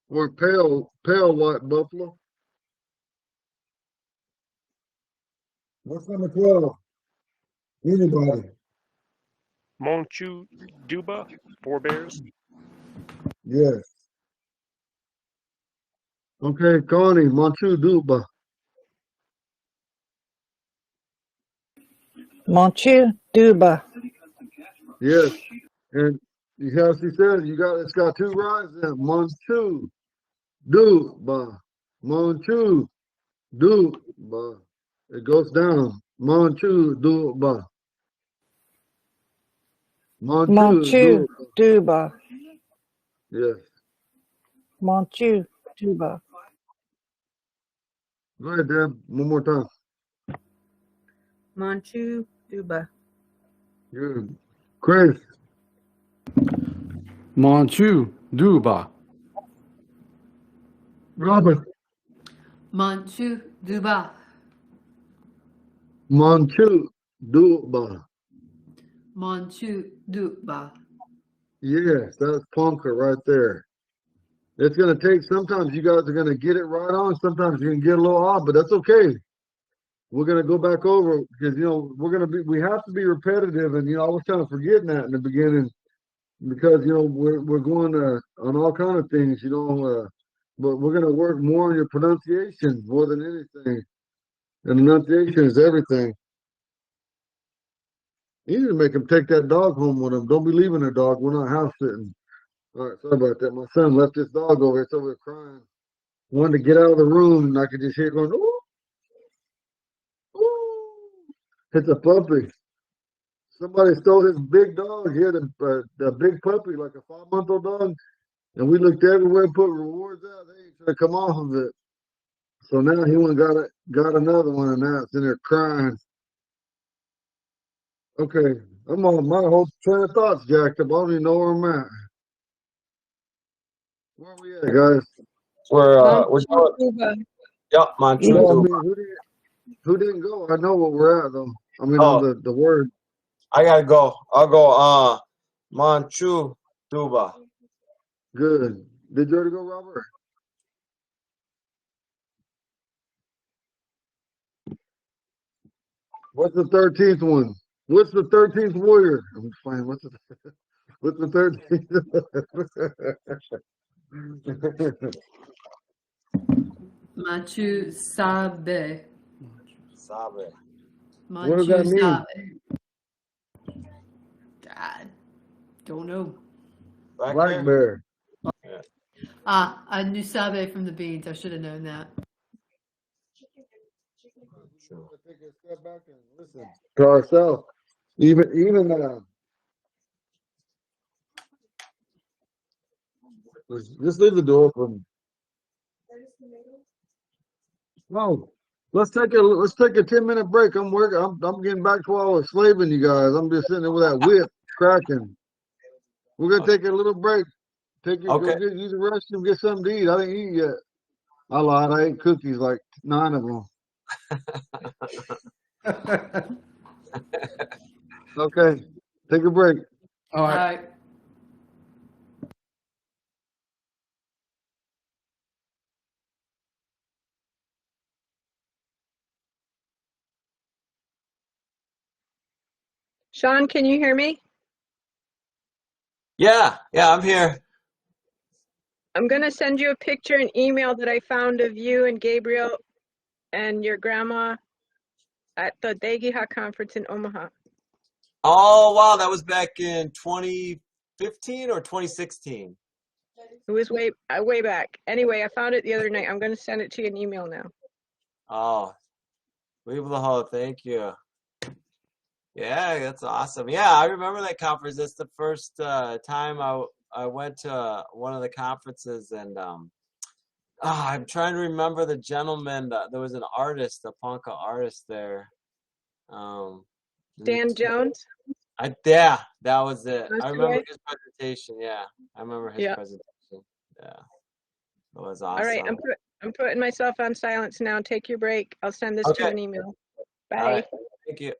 or pale white buffalo. What's number 12? Anybody? Monchu Duba. Forebears. Yes. Okay, Connie, Manchu Duba. Monchu Duba. Yes. And as he said, it's got 2 rises in it. Manchu Duba. Manchu Duba. It goes down. Manchu Duba. Manchu Monchu Duba. Duba. Yes. Monchu Duba. Go ahead, Deb. One more time. Manchu Duba. Good. Chris. Manchu Duba. Robert. Manchu Duba. Manchu Duba. Manchu Duba. Yes, that's Ponca right there. It's gonna take. Sometimes you guys are gonna get it right on. Sometimes you can get a little off, but that's okay. We're gonna go back over because we're gonna be. We have to be repetitive, and I was kind of forgetting that in the beginning because we're going on all kind of things. But we're gonna work more on your pronunciation more than anything. And enunciation is everything. You need to make him take that dog home with him. Don't be leaving the dog. We're not house sitting. All right, sorry about that. My son left this dog over here. It's over here crying. Wanted to get out of the room, and I could just hear it going, ooh, ooh. It's a puppy. Somebody stole his big dog here, the big puppy, like a 5-month-old dog. And we looked everywhere, put rewards out. They ain't trying to come off of it. So now he went and got another one, and now it's in there crying. Okay, I'm on my whole train of thoughts jacked up. I don't even know where I'm at. Where we at, guys? We're Manchu doing, Duba. yep, Manchu No, I Duba. mean, who didn't go? I know what we're at, though. I mean, on Oh, the word. I gotta go. I'll go. Manchu Duba. Good. Did you already go, Robert? What's the 13th one? What's the 13th warrior? I'm playing. What's the 13th? Manchu Sabe. Sabe. What does Manchu that mean? Sabe. God, don't know. Black Black bear? bear. Yeah. I knew Sabe from the beans. I should have known that. Sure. Take a step back and listen to ourselves. Even just leave the door open. No, let's take a 10-minute break. I'm working. I'm getting back to while I was slaving you guys. I'm just sitting there with that whip cracking. We're gonna take a little break. Go Okay. use the restroom, get something to eat. I didn't eat yet. I lied. I ate cookies, like 9 of them. Okay, take a break. All All right. right. Sean, can you hear me? Yeah, I'm here. I'm going to send you a picture and email that I found of you and Gabriel and your grandma at the Degiha conference in Omaha. Oh, wow, that was back in 2015 or 2016. It was way back. Anyway, I found it the other night. I'm going to send it to you in email now. Oh, leave the hole. Thank you. Yeah, that's awesome. Yeah, I remember that conference. That's the first time I went to one of the conferences, and I'm trying to remember the gentleman. There was an artist, a Ponca artist there. Um, Dan Jones? yeah, that was it. I remember Yesterday? his presentation. Yeah, I remember his Yeah. presentation. Yeah, it was All right. awesome. I'm putting myself on silence now. Take your break. I'll send this to you Okay, in email. all Bye. right. Thank you.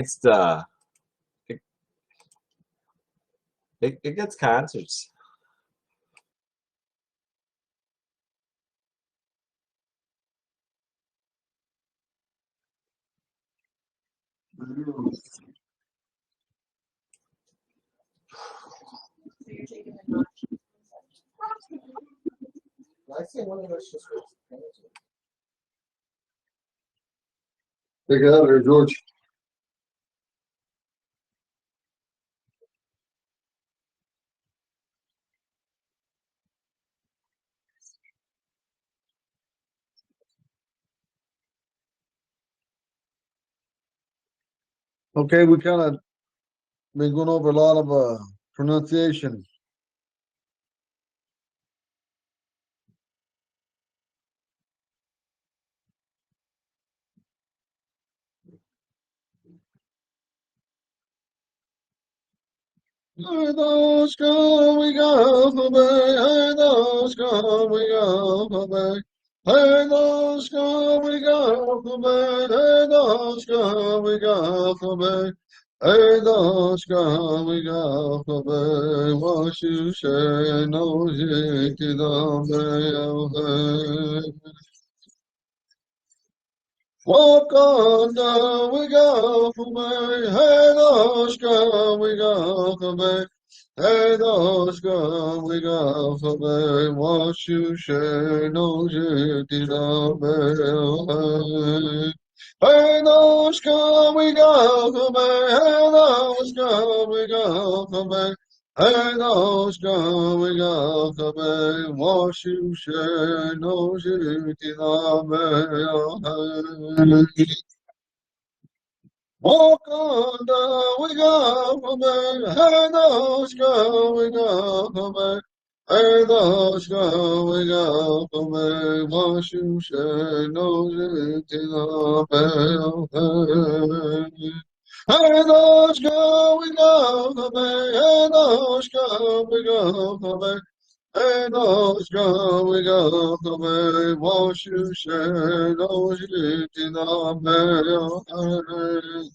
It's it, it gets concerts. Take it out of there, George. Okay, we kind of been going over a lot of pronunciation. Hey, those go, we go, baby. Hey, those go, we go, baby. Hey, those go, we go, baby. Hey, those go, we go, baby. Hey, those go, we go, baby. What you say, no, you did not, baby. Walk on down, we go, baby. Hey, those go, we go, baby. Hey, those go, we go, baby. What you say, no, you did not, baby. Hey, those go, we go, baby. Hey, those go, we go, baby. Hey, those go, we go, baby. What you say, no, you did not, baby. Walk on down, we go, baby. Hey, those go, we go, baby. Hey, those go, we go, baby. What you say, no, you did not, baby. Hey, those go, we go, baby. Hey, those go, we go, baby. Hey, those go, we go, baby. What you say, no, you did not, baby.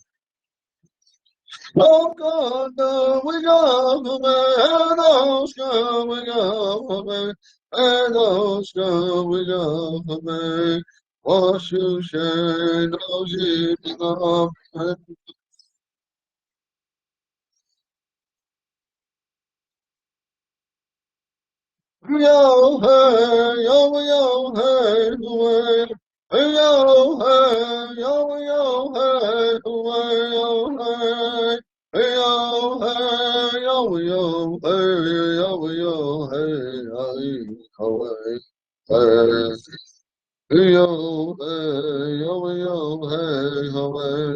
Oh, God, no, we go, man. Those go, we go, man. And those go, we go, man. Wash you, shine, those you belong. Yo, hey, yo, hey, away. Hey, yo, hey, yo, hey, away, yo, hey. Hey, yo, hey, yo, hey, away. Hey, yo, hey, hey, away,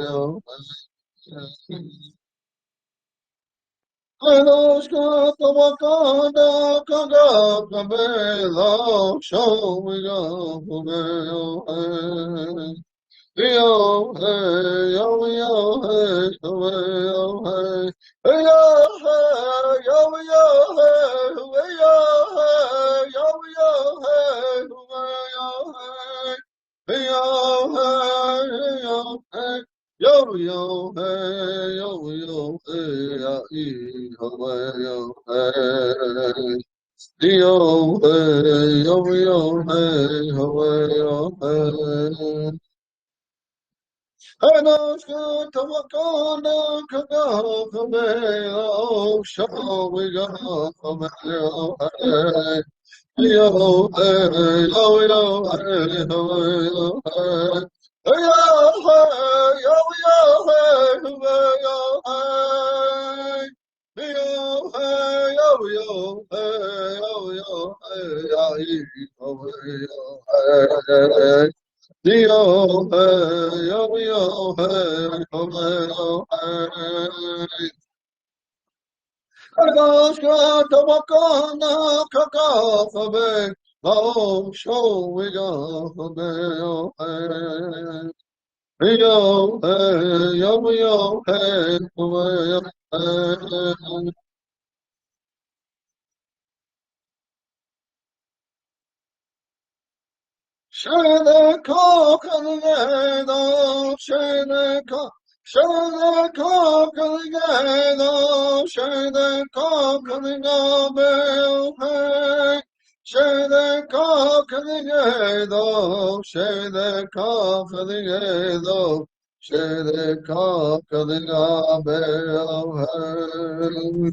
yo, hey. Anushka Wakanda Kaga Kabela Show we go yo hey yo hey yo hey hey yo hey yo hey yo hey hey yo hey yo hey ya yo hey yo hey yo hey Enoshka Tamakana Kaka Kameo Show we go Kameo yo hey yo hey yo hey Yo, hey, yo, hey, hey. Goshka Tamakana Kakafabe, Lao Show we go, yo, hey, yo, hey, yo, hey, hey. Shane cock and the shane cock. Shade Cockling, Shade Cockling, Bell, hey. Shade Cockling, Shade Cockling, Shade Cockling, Bell, hey.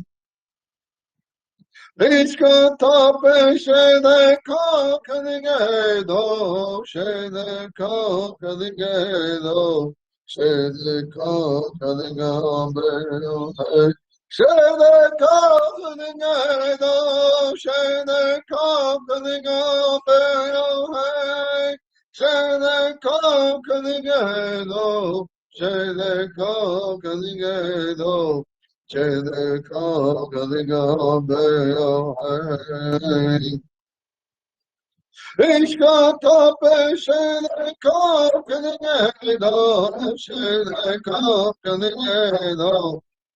Ishka tape shede kakadigedo, shede kakadigedo, shede kakadigedo, shede kakadigedo, shede kakadigedo, shede kakadigedo, shede kakadigedo. Shede kakadigedo, Ishka tape shede kakadigedo, shede kakadigedo,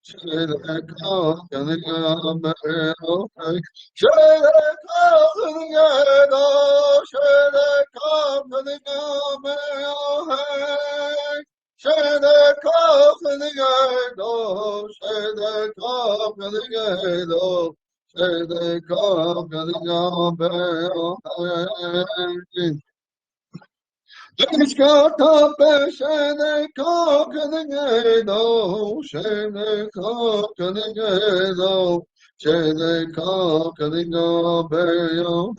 shede kakadigedo, shede kakadigedo, shede kakadigedo, shede kakadigedo, shede kakadigedo. Shede kakadigedo, Ishka tape shede kakadigedo, shede kakadigedo, shede kakadigedo.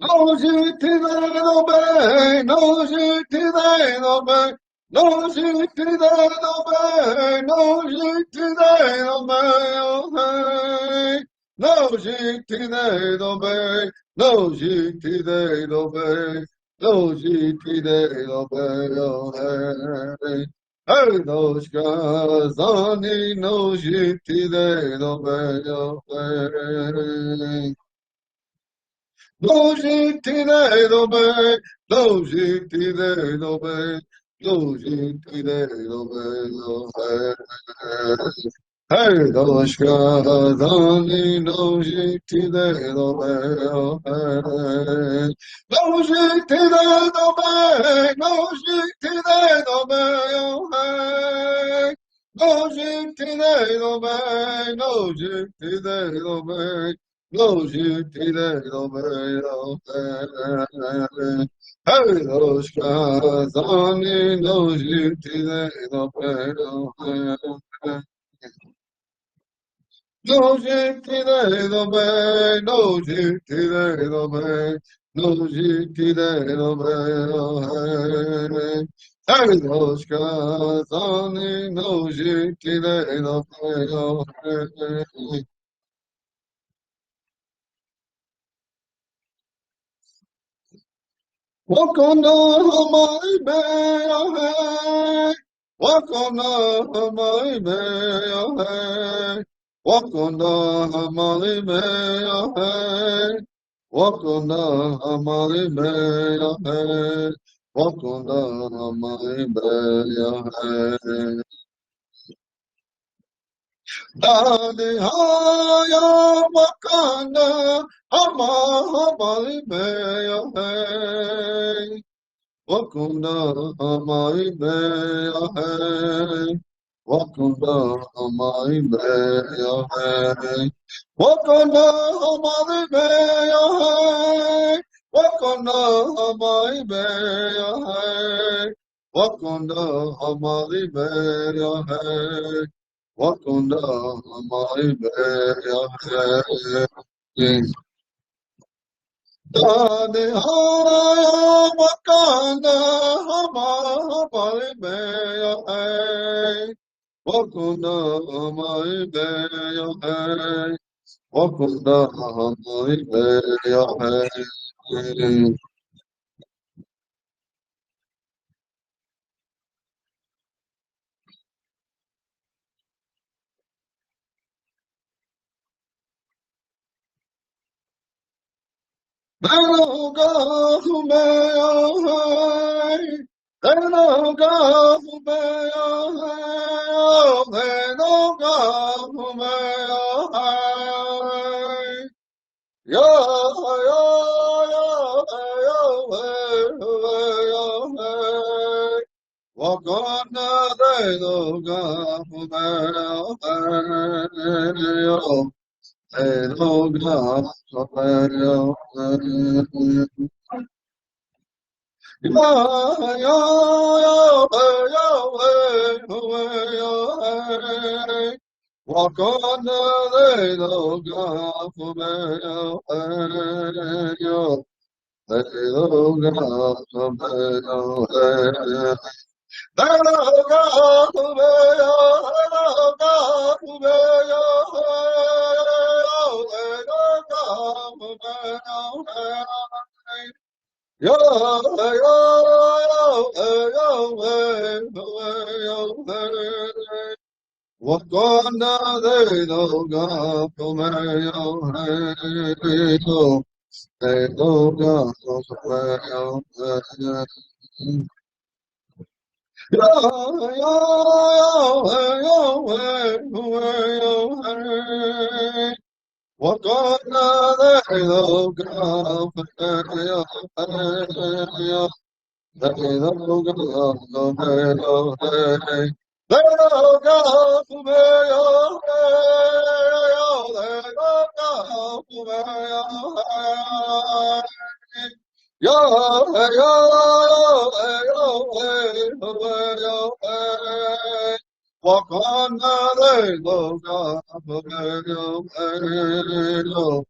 No no be, no no be, no no be, no no be, oh hey. No no be, no no be, no no be, oh hey. Hey, no skazani, no no be, oh hey. Dojitidedobe, dojitidedobe, dojitidedobe, hey, doshka, dani, dojitidedobe, hey, dojitidedobe, dojitidedobe, hey, dojitidedobe, dojitidedobe. No, you did it, hey, those guys on me, no, you did it, no, you did it, no, you did it, no, you did it, hey, those guys on me, no, you did it, Walk on my bay, walk on my bay, walk on my bay, walk on my bay, walk on my bay. Daddy, haya wakanda, hama bay. Wakunda amai beya hai. Wakunda amai beya hai. Wakunda amai beya hai. Wakunda amai beya hai. Wakunda amai beya hai. Wakunda amai beya hai. Dade haya wakanda hama hamari beya hai. Wakunda hamari beya hai. Wakunda hamari beya hai. Dano ga humeya hai. Dano ga humeya hai. Dano ga humeya hai. Yo, yo, yo, yo, hey. Walk on the day, oh God, hey, oh God, walk on the day, oh God, Yo, yo, yo, yo, yo, walk on the day, no God, no man, yo, yo, hey, no God, no man, yo, yo, yo, walk on the day, no God, yo, let me know God, no man, yo, hey. Let go go for me, oh, hey, oh, let go for me, oh, hey. Yo, hey, yo, hey, yo, hey, yo, hey. Walk on the go God for me, oh, hey, yo.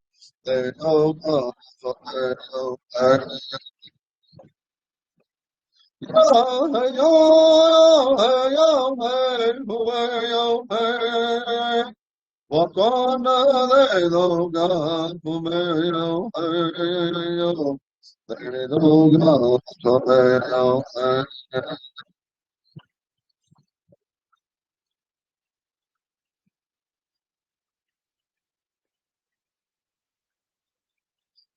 Let go go for me, oh, hey. Walk on the little God, who may know,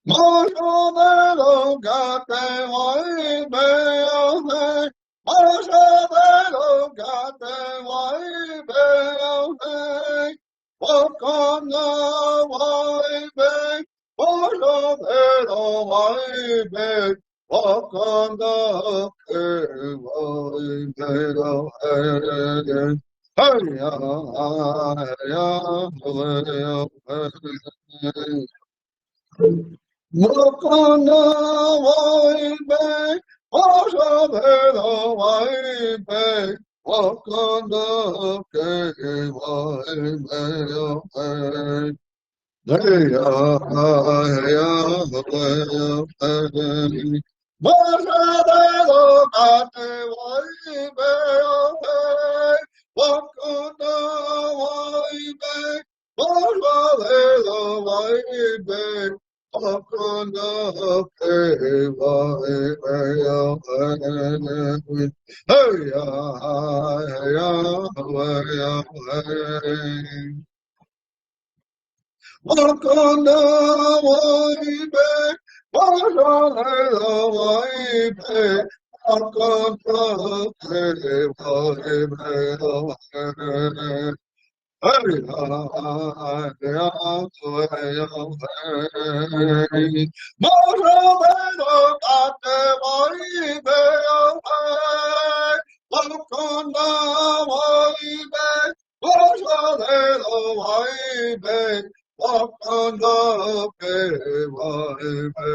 Moshadelo gate wai beohe. Moshadelo gate wai beohe. Walk on the wai be. Moshadelo wai be. Walk on the wai beohe. Hey ya, Mokana waibe, Oshabela waibe, Wakanda ke waibe, Deya ya waibe, Moshabela kate waibe, Wakanda waibe, Moshabela waibe, Wakanda Hey, Wakanda waibe, Wakanda waibe, Wakanda ke waibe,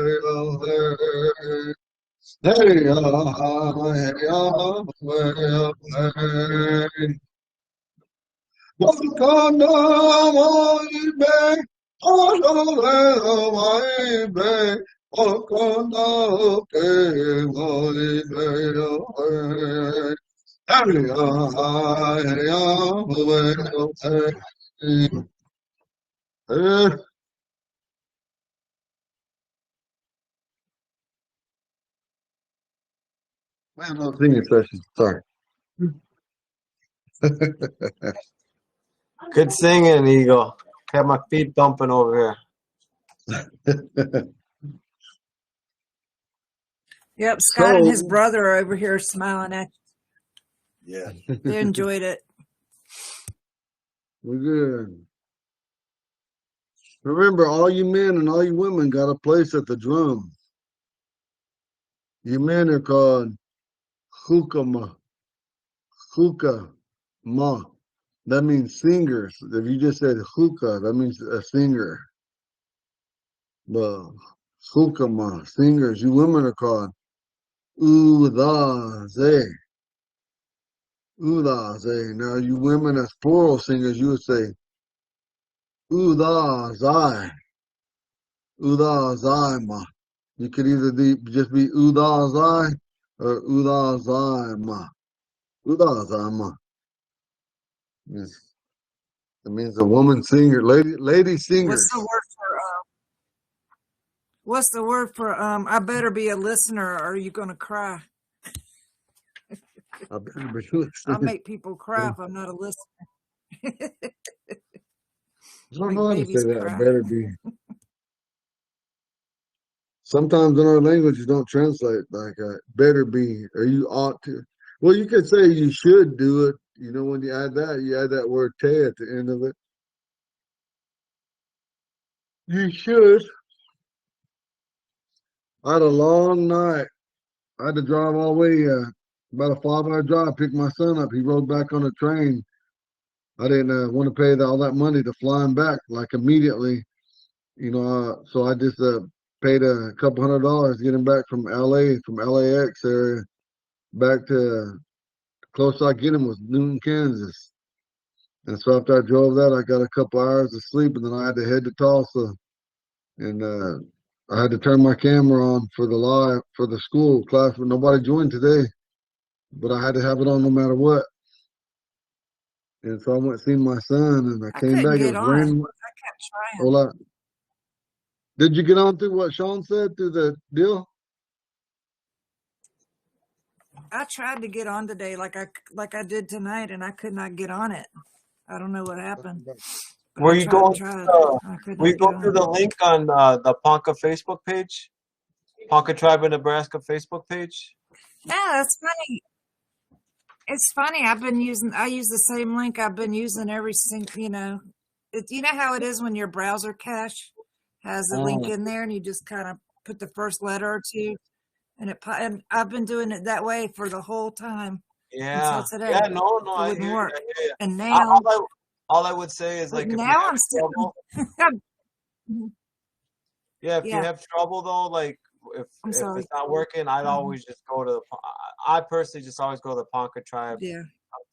Man, no singing session. Sorry. Good singing, Eagle. Have my feet bumping over here. Yep, Scott and his So, brother are over here smiling at yeah, you. They enjoyed it. we're good. Remember, all you men and all you women got a place at the drum. You men are called hukama, huka, ma. That means singers. If you just said hookah, that means a singer. But hukama, singers. You women are called udaze, udaze. Now, you women as plural singers, you would say udazai, udazai. You could either just be udazai or udazaima. Udazaima. It means a woman singer, lady What's singers. the word for what's the word for I better be a listener or are you gonna cry? I better be I'll listening. make people cry if I'm not a listener. I don't Make know how to say babies that. I cry. better be. Sometimes in our language, you don't translate like better be or you ought to. Well, you could say you should do it. You know, when you add that word te at the end of it. You should. I had a long night. I had to drive all the way, about a 5-hour drive, pick my son up. He rode back on the train. I didn't want to pay all that money to fly him back like immediately, so I just paid a couple $100 to get him back from LA, from LAX area, back to close I get him was Newton, Kansas. And so after I drove that, I got a couple hours of sleep, and then I had to head to Tulsa, and I had to turn my camera on for the school class, but nobody joined today. But I had to have it on no matter what. And so I went and seen my son, and I I came couldn't back. It get was on. raining. I kept A trying. lot. Did you get on through what Sean said through the deal? I tried to get on today like I did tonight and I could not get on it. I don't know what happened. But Were I you tried and going? tried. I could Will you not go get through on. the link on the Ponca Facebook page? Ponca Tribe in Nebraska Facebook page? Yeah, that's funny. It's funny. I use the same link I've been using every single, you know how it is when your browser cache has a link Mm, in there and you just kind of put the first letter or two and I've been doing it that way for the whole time until yeah. today. Yeah, no, It I wouldn't hear you. work. I hear you. And I- now, All I, all I would say is but like if you now have I'm sitting, trouble, yeah, if you yeah, have trouble though, like I'm if sorry. it's not working, I'd Mhm. always just go to I personally just always go to the Ponca Tribe Yeah.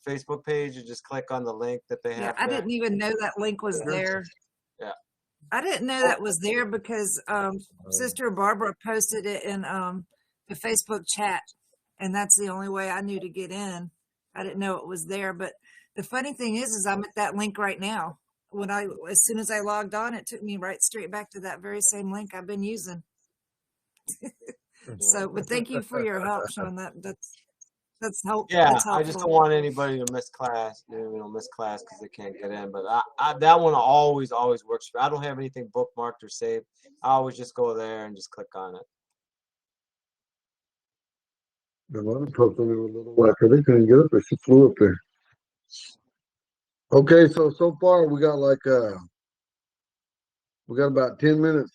Facebook page and just click on the link that they Yeah. have I there. didn't even know that link was there. Yeah. I didn't know that was there because Sister Barbara posted it in the Facebook chat, and that's the only way I knew to get in. I didn't know it was there, but the funny thing is I'm at that link right now. As soon as I logged on, it took me right straight back to that very same link I've been using. So, but thank you for your help, Sean. That's Yeah, that's I just helpful. don't want anybody to miss class, miss class because they can't get in. But that one always works for me. I don't have anything bookmarked or saved. I always just go there and just click on it. The other person was a little after they couldn't get up there. She flew up there. Okay, so far we got we got about 10 minutes.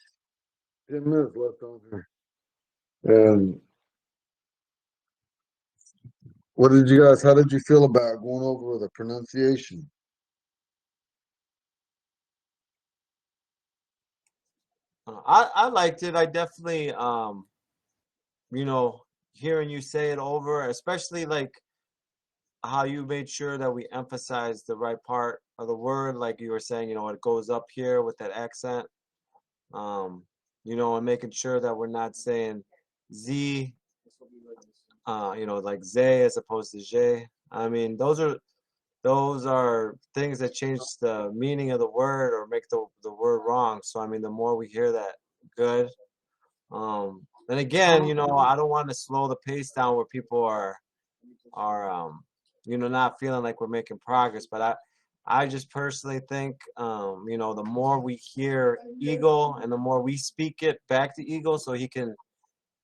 10 minutes left on here. And how did you feel about going over the pronunciation? I liked it. I definitely hearing you say it over, especially like how you made sure that we emphasize the right part of the word, like you were saying, it goes up here with that accent. And making sure that we're not saying Z, like Zay as opposed to J. I mean, those are things that change the meaning of the word or make the word wrong. So I mean, the more we hear that, good. And again, I don't want to slow the pace down where people are not feeling like we're making progress. But I just personally think, the more we hear Eagle and the more we speak it back to Eagle so he can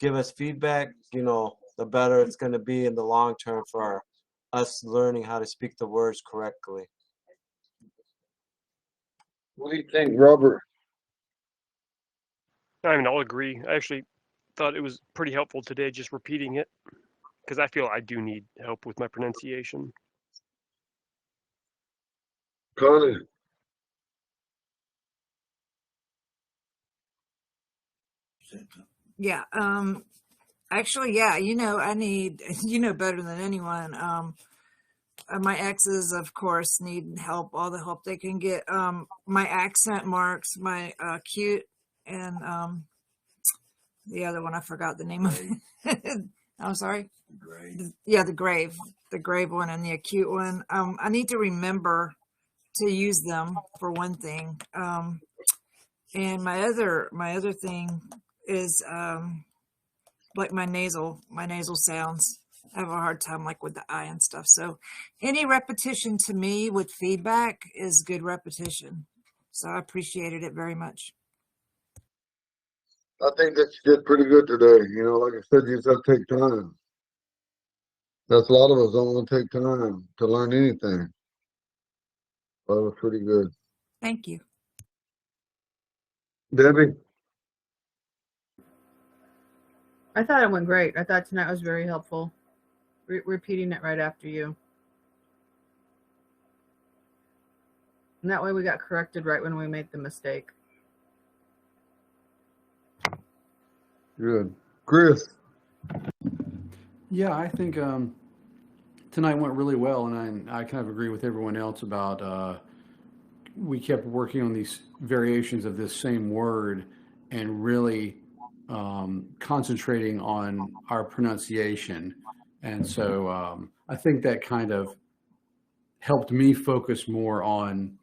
give us feedback, the better it's going to be in the long term for us learning how to speak the words correctly. What do you think, Robert? I mean, I'll agree. I actually thought it was pretty helpful today just repeating it because I feel I do need help with my pronunciation. Connie, Yeah. Actually, yeah, I need, better than anyone. My exes, of course, need help, all the help they can get. My accent marks, my cute, and the other one, I forgot the name of it. I'm sorry. Yeah, the grave one and the acute one. I need to remember to use them for one thing. And my other thing is like my nasal sounds. I have a hard time like with the I and stuff. So any repetition to me with feedback is good repetition. So I appreciated it very much. I think that you did pretty good today. Like I said, you just have to take time. That's a lot of us don't want to take time to learn anything. That was pretty good. Thank you. Debbie, I thought it went great. I thought tonight was very helpful. Repeating it right after you. And that way we got corrected right when we made the mistake. good. Chris, Yeah, I think tonight went really well, and I kind of agree with everyone else about we kept working on these variations of this same word and really concentrating on our pronunciation. And so I think that kind of helped me focus more on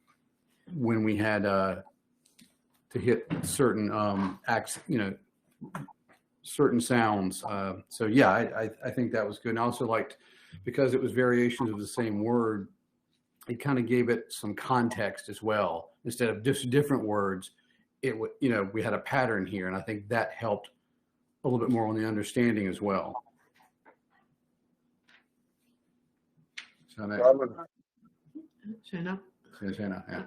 when we had to hit certain acts, certain sounds. So yeah, I think that was good. And I also liked, because it was variations of the same word, it kind of gave it some context as well. Instead of just different words, it would, we had a pattern here, and I think that helped a little bit more on the understanding as well. So that, Robin, Shana? yeah.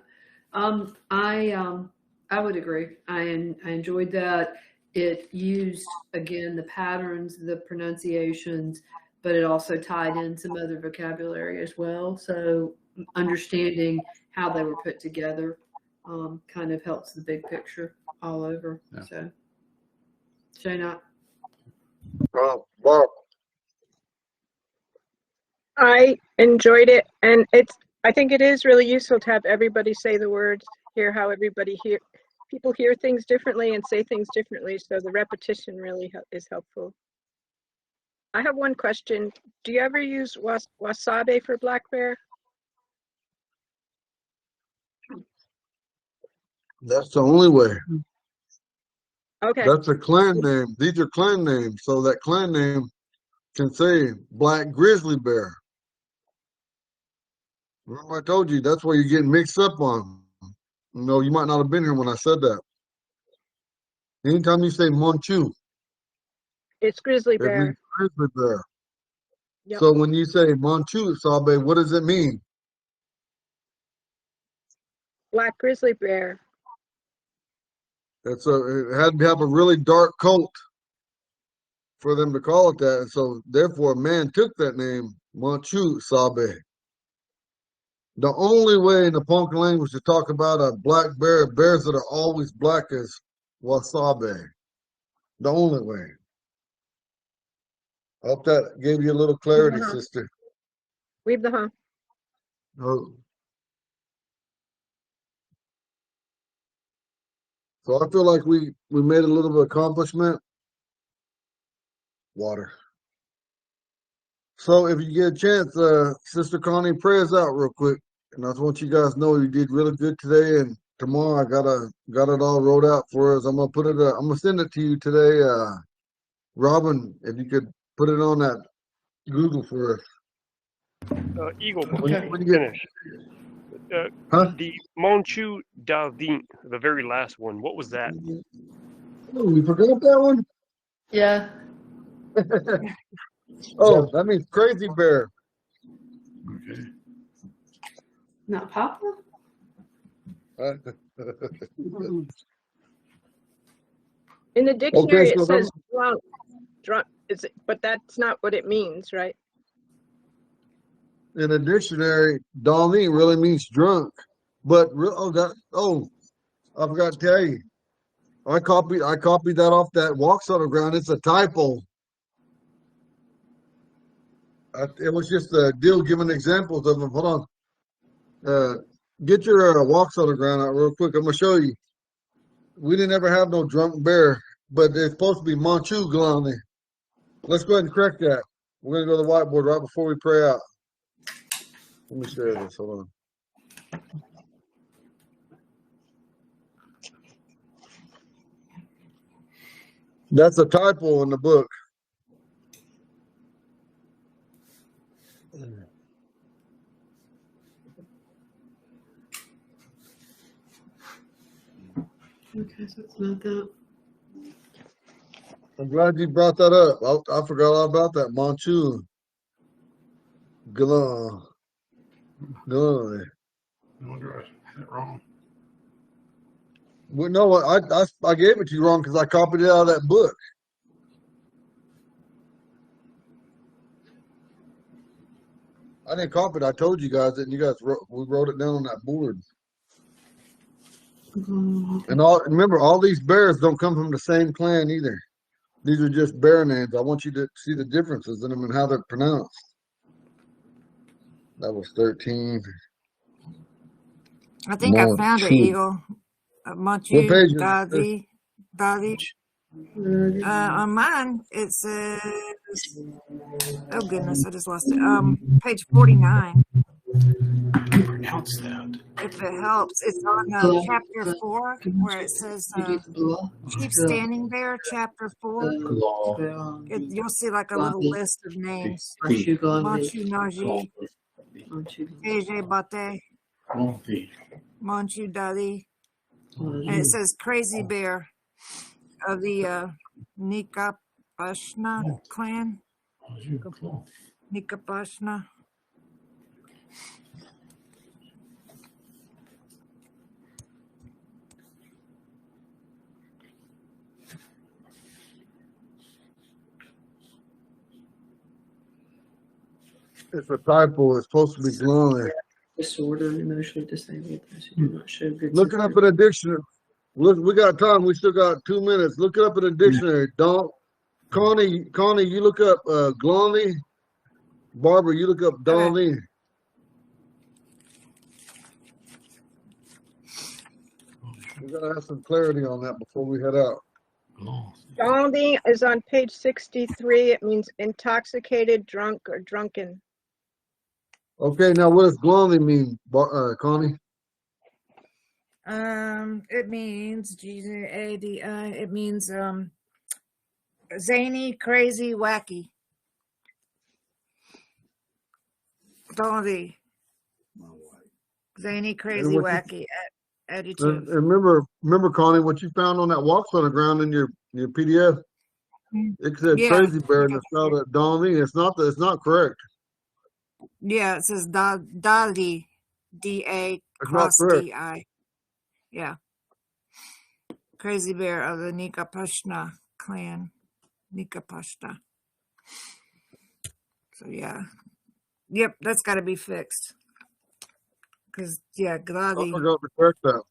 I would agree. I enjoyed that. It used, again, the patterns, the pronunciations, but it also tied in some other vocabulary as well. So understanding how they were put together kind of helps the big picture all over. Yeah. So, Shana? Bob, I enjoyed it, and I think it is really useful to have everybody say the words, hear how people hear things differently and say things differently, so the repetition really is helpful. I have one question. Do you ever use wasabi for black bear? that's the only way. Okay. That's a clan name. These are clan names. So that clan name can say black grizzly bear. Remember I told you that's where you're getting mixed up on. You might not have been here when I said that. Anytime you say Monchu, It's grizzly it bear. means grizzly bear. Yep. So when you say Monchu, Sabe, what does it mean? Black grizzly bear. It had to have a really dark coat for them to call it that. And so therefore man took that name, Monchu Sabe. The only way in the Ponca language to talk about a black bear, bears that are always black, is wasabi. The only way. I hope that gave you a little clarity, sister. Leave the huh. Oh. So I feel like we made a little bit of accomplishment. Water. So if you get a chance, Sister Connie, pray us out real quick. And I just want you guys to know you did really good today. And tomorrow I got it all wrote out for us. I'm gonna send it to you today. Robin, if you could put it on that Google for us. Eagle, Okay. before you finish. Huh? The Monchu Davin, the very last one, what was that? Oh, you forgot that one? Yeah. Oh, that means crazy bear. Okay. Not Papa? In the dictionary, so it says drunk. Drunk is it, but that's not what it means, right? in the dictionary, Donnie really means drunk. But I forgot to tell you. I copied that off that Walks on the Ground. It's a typo. It was just a deal giving examples of them. Hold on. Get your Walks on the Ground out real quick. I'm gonna show you. We didn't ever have no drunk bear, but it's supposed to be Manchu Glani. Let's go ahead and correct that. We're gonna go to the whiteboard right before we pray out. Let me share this. Hold on. That's a typo in the book. Okay, so it's not that. I'm glad you brought that up. I forgot all about that. Manchu. Glani. No wonder I had it wrong. Well, no, I gave it to you wrong because I copied it out of that book. I didn't copy it. I told you guys that, and we wrote it down on that board. And remember, all these bears don't come from the same clan either. These are just bear names. I want you to see the differences in them and how they're pronounced. That was 13. I think I found it, Manchu. Eagle. What Manchu page is it? Dadi. On mine, it says, oh goodness, I just lost it. Page 49. You pronounce that. If it helps, it's on chapter 4 where it says Chief Standing Bear, chapter 4. You'll see like a little list of names. Manchu Naji, AJ Bate, Manchu Dadi. And it says Crazy Bear of the Nikapashna clan. Nikapashna. It's a typo. It's supposed to be Glani. Disorder and emotionally disabled those who do not show good. Look it up in a dictionary. Look, we got time. We still got 2 minutes. Look it up in a dictionary. Connie, you look up Glani. Barbara, you look up Donnie. We gotta have some clarity on that before we head out. Donnie is on page 63. It means intoxicated, drunk, or drunken. Okay, now what does Glani mean, Connie? It means G-A-D-I. It means zany, crazy, wacky. Donnie. Zany, crazy, wacky, adjective. Remember, Connie, what you found on that Walks on the Ground in your PDF? It said Crazy Bear and it's spelled at Donnie. It's not correct. Yeah, it says Dadi, D-A cross D-I. Yeah. Crazy Bear of the Nikapashna clan. Nikapashna. So, yeah. Yep, that's got to be fixed. Because, yeah, Gladi. I forgot to correct that.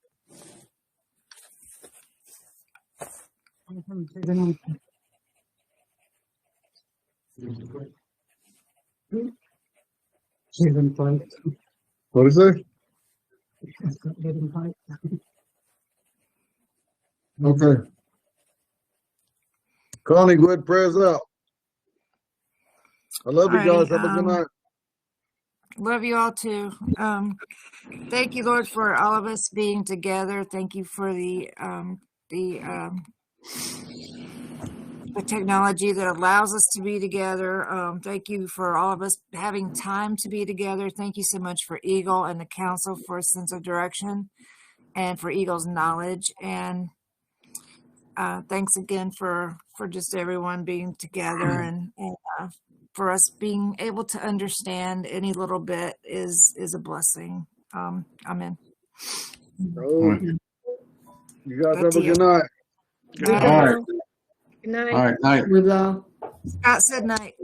What is it? Okay. Connie, go ahead, prayers out. I love you guys. Have a good night. Love you all too. Thank you, Lord, for all of us being together. Thank you for the technology that allows us to be together. Thank you for all of us having time to be together. Thank you so much for Eagle and the council for a sense of direction and for Eagle's knowledge. And thanks again for just everyone being together and for us being able to understand any little bit is a blessing. Amen. You guys have a good night. Good night. Good night. All right, night. With Scott said night.